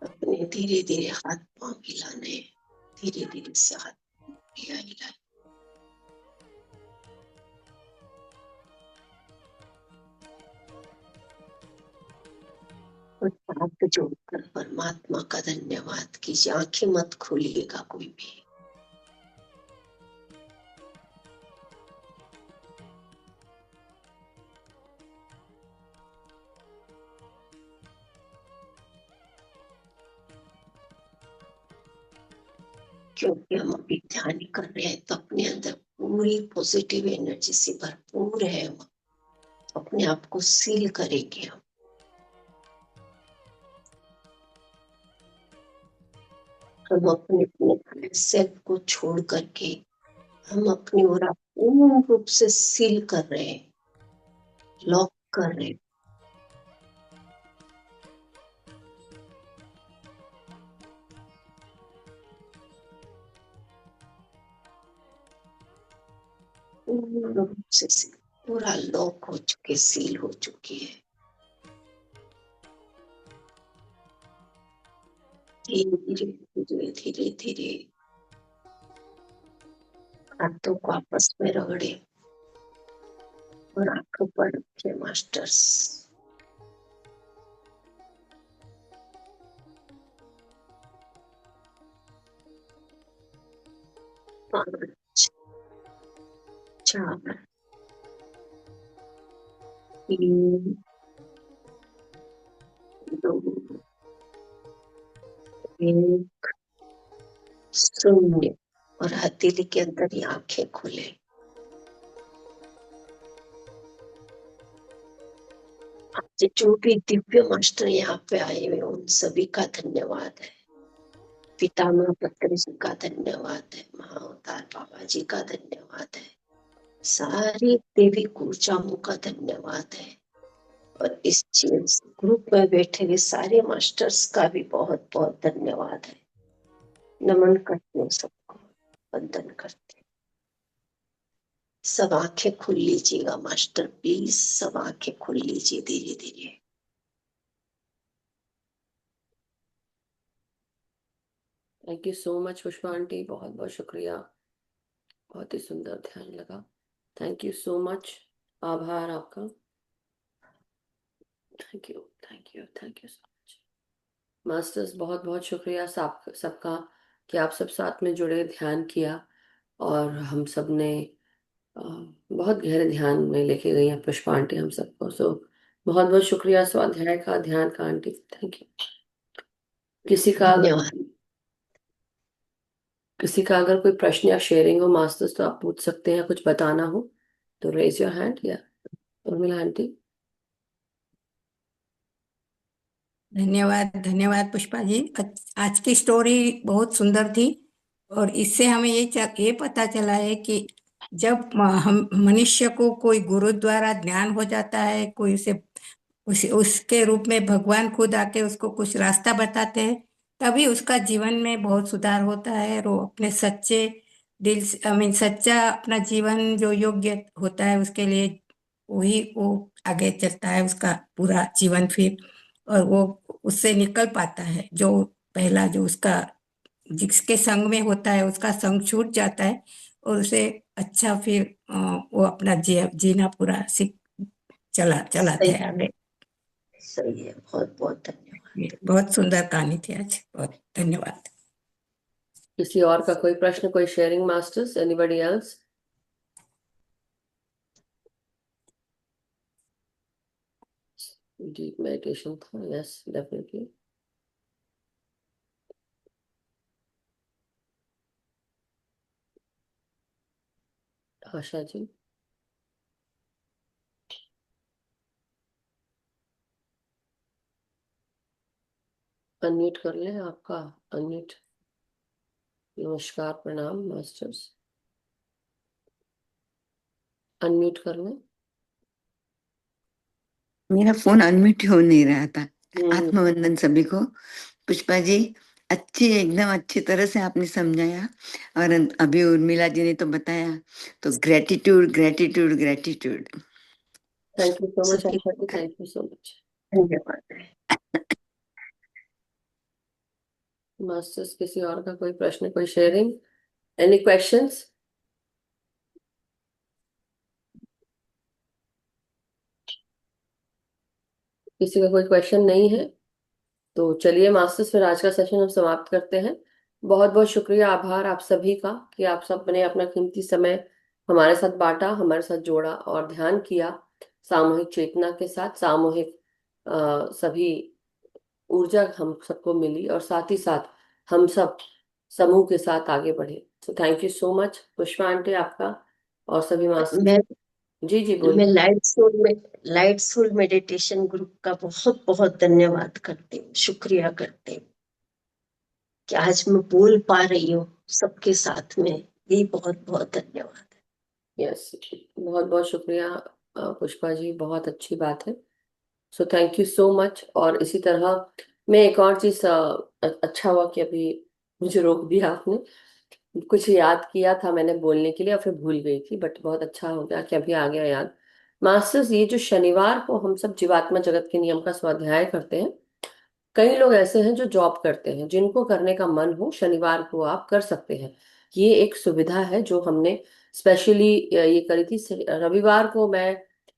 अपने धीरे धीरे हाथ पांव हिलाने, धीरे धीरे से हाथ हिला हिला और हाथ जोड़कर परमात्मा का धन्यवाद कीजिए। आंखें मत खोलिएगा कोई भी। क्योंकि हम अभी ध्यान कर रहे हैं तो अपने अंदर पूरी पॉजिटिव एनर्जी से भरपूर है। हम अपने आप को सील करेंगे। हम अपने अपने सेल्फ को छोड़ करके हम अपनी ओर पूर्ण रूप से सील कर रहे हैं, लॉक कर रहे हैं। पूर्ण रूप से सील, पूरा लॉक हो चुके, सील हो चुकी है। धीरे धीरे धीरे धीरे धीरे हाथों को आपस में रगड़े और आंखों पर रखे मास्टर्स। 5 4 3 2 1 शून्य। और हथेली के अंदर ही आंखें खुले। आज जो भी दिव्य मास्टर यहाँ पे आए हुए उन सभी का धन्यवाद है। पितामह पत्र जी का धन्यवाद है, महाअवतार बाबा जी का धन्यवाद है, सारी देवी ऊर्जाओं का धन्यवाद है, और इस चीज ग्रुप में बैठे हुए सारे मास्टर्स का भी बहुत बहुत धन्यवाद है। नमन करते हूँ सबको, वंदन करते हैं। सब आंखें खोल लीजिएगा मास्टर, प्लीज सब आंखें खोल लीजिए धीरे धीरे। Thank you so much Pushpa aunty, बहुत बहुत शुक्रिया, बहुत ही सुंदर ध्यान लगा। थैंक यू सो मच, आभार आपका। Thank you thank you thank you so much masters, बहुत बहुत शुक्रिया सबका कि आप सब साथ में जुड़े, ध्यान किया, और हम सब ने बहुत गहरे ध्यान में लेके गई हैं पुष्पा आंटी हम सबको। सो बहुत बहुत शुक्रिया स्वाध्याय का, ध्यान का आंटी, थैंक यू। किसी का धन्यवाद। किसी का अगर कोई प्रश्न या शेयरिंग हो मास्टर्स तो आप पूछ सकते हैं, कुछ बताना हो तो रेज योर हैंड। या उर्मिला आंटी। धन्यवाद धन्यवाद पुष्पा जी। आज की स्टोरी बहुत सुंदर थी, और इससे हमें ये पता चला है कि जब हम मनुष्य को कोई गुरु द्वारा ज्ञान हो जाता है, कोई उसके रूप में भगवान खुद आके उसको कुछ रास्ता बताते हैं, तभी उसका जीवन में बहुत सुधार होता है, और वो अपने सच्चे दिल से सच्चा अपना जीवन जो योग्य होता है उसके लिए वही वो आगे चलता है उसका पूरा जीवन फिर, और वो उससे निकल पाता है। जो पहला जो उसका जिसके संग में होता है उसका संग छूट जाता है, और उसे अच्छा फिर वो अपना जीना पूरा सीख चलाते सही हैं आगे। सही है, बहुत बहुत ये धन्यवाद। बहुत सुंदर कहानी थी आज, बहुत धन्यवाद। किसी और का कोई प्रश्न, कोई sharing masters, anybody else? Deep meditation था, yes definitely. Asha ji. Unmute कर लें आपका। अनम्यूट। नमस्कार, प्रणाम मास्टर्स। अनम्यूट कर लें। मेरा फोन अनम्यूट हो नहीं रहा था। हम्म। आत्मवंदन सभी को। पुष्पा जी, एकदम अच्छी तरह से आपने समझाया। और अभी उर्मिला जी ने तो बताया, तो gratitude gratitude gratitude. Thank you so much सभी आशा जी, का थैंक यू सो मच। धन्यवाद। मास्टर्स, किसी और का कोई प्रश्न, कोई शेयरिंग, एनी क्वेश्चंस? किसी का कोई क्वेश्चन नहीं है तो चलिए मास्टर्स, फिर आज का सेशन हम समाप्त करते हैं। बहुत बहुत शुक्रिया, आभार आप सभी का कि आप सब ने अपना कीमती समय हमारे साथ बांटा, हमारे साथ जोड़ा और ध्यान किया। सामूहिक चेतना के साथ सामूहिक सभी ऊर्जा हम सबको मिली और साथ ही साथ हम सब समूह के साथ आगे बढ़े। So thank you so much Pushpa aunty, आपका और सभी मास्टर। मैं जी जी मैं बोलिए। लाइट सोल मेडिटेशन ग्रुप का बहुत बहुत धन्यवाद करती हूँ, शुक्रिया करती हूँ कि आज मैं बोल पा रही हूँ सबके साथ में। ये बहुत बहुत धन्यवाद। यस, बहुत बहुत शुक्रिया पुष्पा जी, बहुत अच्छी बात है। So thank you so much. और इसी तरह मैं एक और चीज, अच्छा हुआ कि अभी मुझे रोक दिया आपने। कुछ याद किया था मैंने बोलने के लिए और फिर भूल गई थी, बट बहुत अच्छा हो गया कि अभी आ गया याद। मास्टर्स, ये जो शनिवार को हम सब जीवात्मा जगत के नियम का स्वाध्याय करते हैं, कई लोग ऐसे हैं जो जॉब करते हैं, जिनको करने का मन हो शनिवार को आप कर सकते हैं। ये एक सुविधा है जो हमने स्पेशली ये करी थी। रविवार को मैं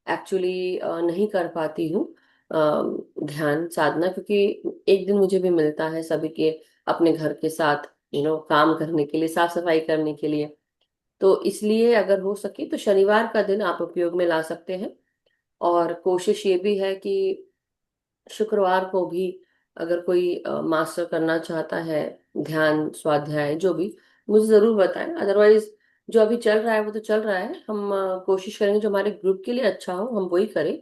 एक्चुअली नहीं कर पाती हूँ ध्यान साधना, क्योंकि एक दिन मुझे भी मिलता है सभी के अपने घर के साथ काम करने के लिए, साफ सफाई करने के लिए। तो इसलिए अगर हो सके तो शनिवार का दिन आप उपयोग में ला सकते हैं। और कोशिश ये भी है कि शुक्रवार को भी अगर कोई मास्टर करना चाहता है, ध्यान स्वाध्याय जो भी, मुझे जरूर बताएं। अदरवाइज जो अभी चल रहा है वो तो चल रहा है, हम कोशिश करेंगे जो हमारे ग्रुप के लिए अच्छा हो हम वही करें।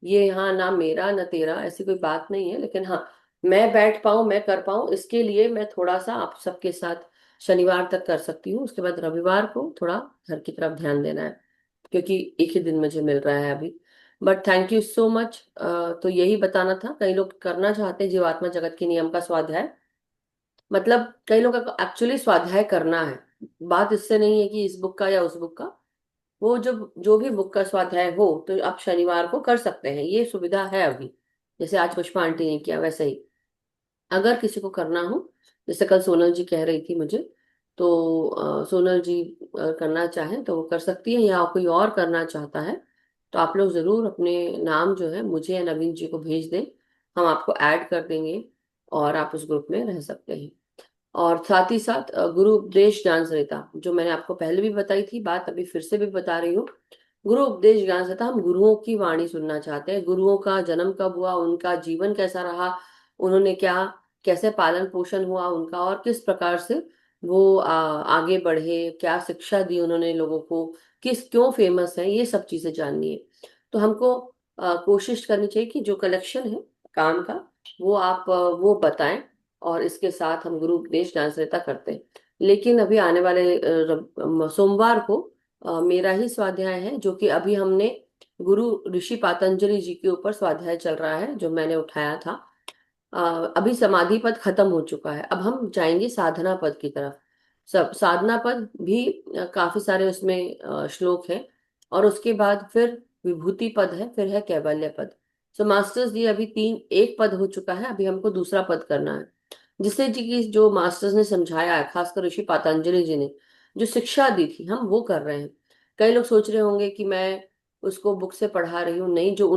ये यहाँ ना मेरा ना तेरा ऐसी कोई बात नहीं है, लेकिन हाँ, मैं बैठ पाऊँ, मैं कर पाऊँ, इसके लिए मैं थोड़ा सा आप सबके साथ शनिवार तक कर सकती हूँ। उसके बाद रविवार को थोड़ा घर की तरफ ध्यान देना है, क्योंकि एक ही दिन मुझे मिल रहा है अभी। But thank you so much. तो यही बताना था, कई लोग करना चाहते हैं जीवात्मा जगत के नियम का स्वाध्याय, मतलब कई लोग एक्चुअली स्वाध्याय करना है। बात इससे नहीं है कि इस बुक का या उस बुक का, वो जब जो भी बुक का स्वाध्याय हो तो आप शनिवार को कर सकते हैं, ये सुविधा है अभी। जैसे आज पुष्पा आंटी ने किया वैसे ही अगर किसी को करना हो, जैसे कल सोनल जी कह रही थी मुझे, तो सोनल जी करना चाहें तो वो कर सकती है, या कोई और करना चाहता है तो आप लोग जरूर अपने नाम जो है मुझे या नवीन जी को भेज दें, हम आपको ऐड कर देंगे और आप उस ग्रुप में रह सकते हैं। और साथ ही साथ गुरु उपदेश ज्ञान सरिता, जो मैंने आपको पहले भी बताई थी बात, अभी फिर से भी बता रही हूँ। गुरु उपदेश ज्ञान सरिता, हम गुरुओं की वाणी सुनना चाहते हैं, गुरुओं का जन्म कब हुआ, उनका जीवन कैसा रहा, उन्होंने क्या, कैसे पालन पोषण हुआ उनका, और किस प्रकार से वो आगे बढ़े, क्या शिक्षा दी उन्होंने लोगों को, किस क्यों फेमस है, ये सब चीजें जाननी है। तो हमको कोशिश करनी चाहिए कि जो कलेक्शन है काम का वो आप वो बताएं, और इसके साथ हम गुरु उपदेश ज्ञान सहायता करते हैं। लेकिन अभी आने वाले सोमवार को मेरा ही स्वाध्याय है, जो कि अभी हमने गुरु ऋषि पातंजलि जी के ऊपर स्वाध्याय चल रहा है जो मैंने उठाया था। अभी समाधि पद खत्म हो चुका है, अब हम जाएंगे साधना पद की तरफ। सब साधना पद भी काफी सारे उसमें श्लोक हैं, और उसके बाद फिर विभूति पद है, फिर है कैवल्य पद। सो मास्टर्स जी, अभी तीन एक पद हो चुका है, अभी हमको दूसरा पद करना है, जिससे जी की जो मास्टर्स ने समझाया है, खासकर ऋषि पातंजलि जी ने जो शिक्षा दी थी हम वो कर रहे हैं। कई लोग सोच रहे होंगे कि मैं उसको बुक से पढ़ा रही हूँ, नहीं, जो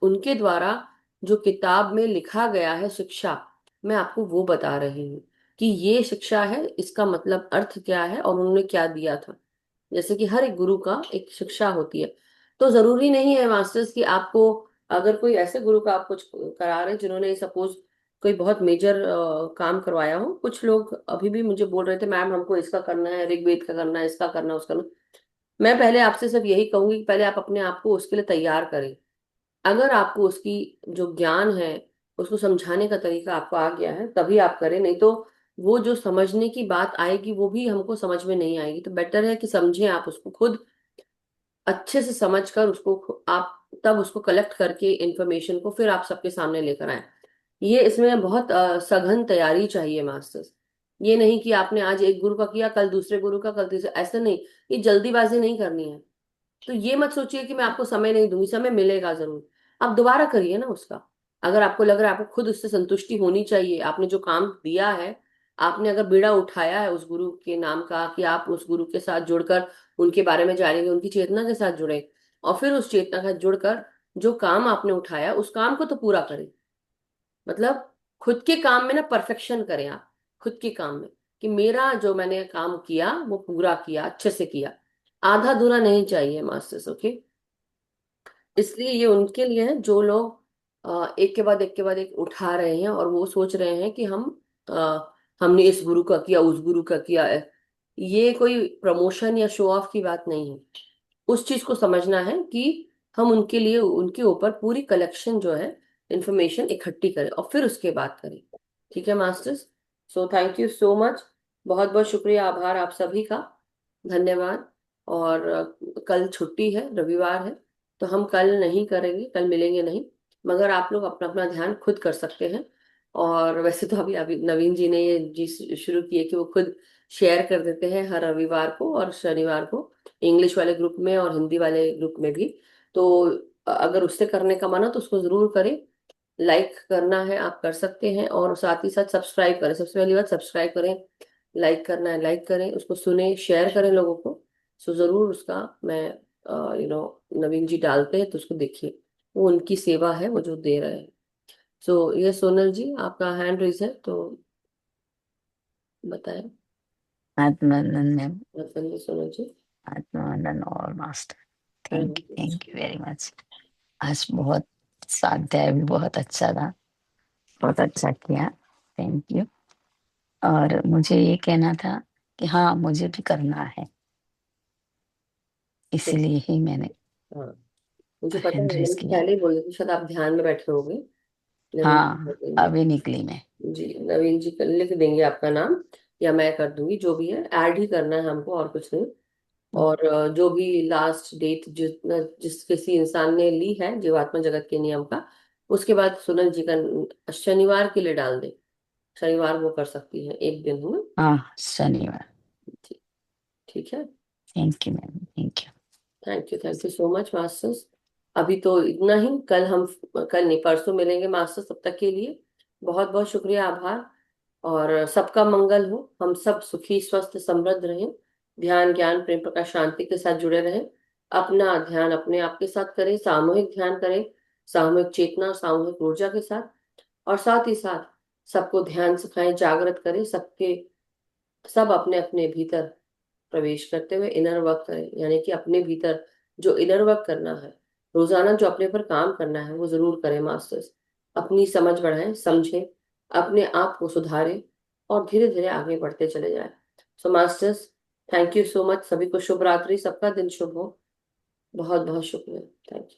उनके द्वारा जो किताब में लिखा गया है शिक्षा, मैं आपको वो बता रही हूँ कि ये शिक्षा है, इसका मतलब अर्थ क्या है और उन्होंने क्या दिया था। जैसे कि हर एक गुरु का एक शिक्षा होती है, तो जरूरी नहीं है मास्टर्स कि आपको, अगर कोई ऐसे गुरु का आप कुछ करा रहे हैं जिन्होंने सपोज कोई बहुत मेजर काम करवाया हो, कुछ लोग अभी भी मुझे बोल रहे थे मैम हमको इसका करना है, ऋग्वेद का करना है, इसका करना है, उसका करना। मैं पहले आपसे सिर्फ यही कहूंगी कि पहले आप अपने आप को उसके लिए तैयार करें। अगर आपको उसकी जो ज्ञान है उसको समझाने का तरीका आपको आ गया है तभी आप करें, नहीं तो वो जो समझने की बात आएगी वो भी हमको समझ में नहीं आएगी। तो बेटर है कि समझें आप उसको खुद अच्छे से समझ कर उसको आप तब उसको कलेक्ट करके इंफॉर्मेशन को फिर आप सबके सामने लेकर आए। ये इसमें बहुत सघन तैयारी चाहिए मास्टर्स। ये नहीं कि आपने आज एक गुरु का किया, कल दूसरे गुरु का, कल तीसरे, ऐसा नहीं। ये जल्दीबाजी नहीं करनी है। तो ये मत सोचिए कि मैं आपको समय नहीं दूंगी, समय मिलेगा जरूर। आप दोबारा करिए ना उसका। अगर आपको लग रहा है आपको खुद उससे संतुष्टि होनी चाहिए, आपने जो काम दिया है, आपने अगर बीड़ा उठाया है उस गुरु के नाम का कि आप उस गुरु के साथ जुड़कर उनके बारे में जानेंगे, उनकी चेतना के साथ जुड़े, और फिर उस चेतना के साथ जुड़कर जो काम आपने उठाया उस काम को तो पूरा करें। मतलब खुद के काम में ना परफेक्शन करें आप, खुद के काम में कि मेरा जो मैंने काम किया वो पूरा किया, अच्छे से किया, आधा अधूरा नहीं चाहिए मास्टर्स। ओके, इसलिए ये उनके लिए है जो लोग एक के बाद एक के बाद एक उठा रहे हैं और वो सोच रहे हैं कि हमने इस गुरु का किया, उस गुरु का किया है। ये कोई प्रमोशन या शो ऑफ की बात नहीं है। उस चीज को समझना है कि हम उनके लिए उनके ऊपर पूरी कलेक्शन जो है इंफॉर्मेशन इकट्ठी करें और फिर उसके बाद करें। ठीक है masters. So thank you so much, बहुत बहुत शुक्रिया, आभार आप सभी का, धन्यवाद। और कल छुट्टी है, रविवार है, तो हम कल नहीं करेंगे, कल मिलेंगे नहीं, मगर आप लोग अपना अपना ध्यान खुद कर सकते हैं। और वैसे तो अभी अभी नवीन जी ने ये जी शुरू किए कि वो खुद शेयर कर देते हैं हर रविवार को और शनिवार को, इंग्लिश वाले ग्रुप में और हिंदी वाले ग्रुप में भी। तो अगर उससे करने का मन हो तो उसको जरूर करें। लाइक करना है आप कर सकते हैं, और साथ ही साथ सब्सक्राइब करें। सबसे पहली बात सब्सक्राइब करें, लाइक करना है लाइक करें, उसको सुने, शेयर करें लोगों को। सो जरूर उसका मैं नवीन जी डालते हैं तो उसको देखिए, वो उनकी सेवा है वो जो दे रहे हैं। सो ये सोनल जी आपका हैंड रेज है तो बताएं। आत्मानंद मैम, बताइए सोनल जी। आत्मानंद और मास्टर, हाँ, थैंक यू वेरी मच। आज बहुत स्वाध्याय भी बहुत अच्छा था, बहुत अच्छा किया, थैंक यू। और मुझे ये कहना था कि हाँ, मुझे भी करना है, इसीलिए ही मैंने हाँ, मुझे पता है, हैंड मैंने रेज किया। पहले ही बोला था, शायद आप ध्यान में बैठे होंगे। नवीन जी कर हाँ, देंगे। अभी निकली मैं। जी, नवीन जी लिख देंगे आपका नाम, या मैं कर दूंगी, जो भी है ऐड ही करना है हमको और कुछ नहीं। और जो भी लास्ट डेट जिस किसी इंसान ने ली है जीवात्मा जगत के नियम का, उसके बाद सुनल जी का शनिवार के लिए डाल दे। शनिवार वो कर सकती है, एक दिन है ना। हाँ, शनिवार। ठीक, ठीक है। Thank you ma'am, thank you. Thank you so much masters. अभी तो इतना ही, कल नहीं परसों मिलेंगे मास्टर्स। तब तक के लिए बहुत बहुत शुक्रिया, आभार। और सबका मंगल हो, हम सब सुखी स्वस्थ समृद्ध रहें, ध्यान ज्ञान प्रेम प्रकाश शांति के साथ जुड़े रहें। अपना ध्यान अपने आप के साथ करें, सामूहिक ध्यान करें, सामूहिक चेतना सामूहिक ऊर्जा के साथ। और साथ ही साथ सबको ध्यान सिखाएं, जागृत करें, सबके सब अपने अपने भीतर प्रवेश करते हुए इनर वर्क करें। यानी कि अपने भीतर जो इनर वर्क करना है, रोजाना जो अपने पर काम करना है वो जरूर करें मास्टर्स। अपनी समझ बढ़ाएं, समझें, अपने आप को सुधारें और धीरे धीरे आगे बढ़ते चले जाएं। सो masters, thank you so much. सभी को शुभ रात्रि, सबका दिन शुभ हो। बहुत बहुत शुक्रिया, थैंक यू।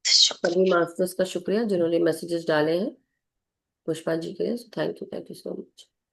सभी मास्टर्स का शुक्रिया जिन्होंने मैसेजेस डाले हैं पुष्पा जी के लिए। Thank you so much.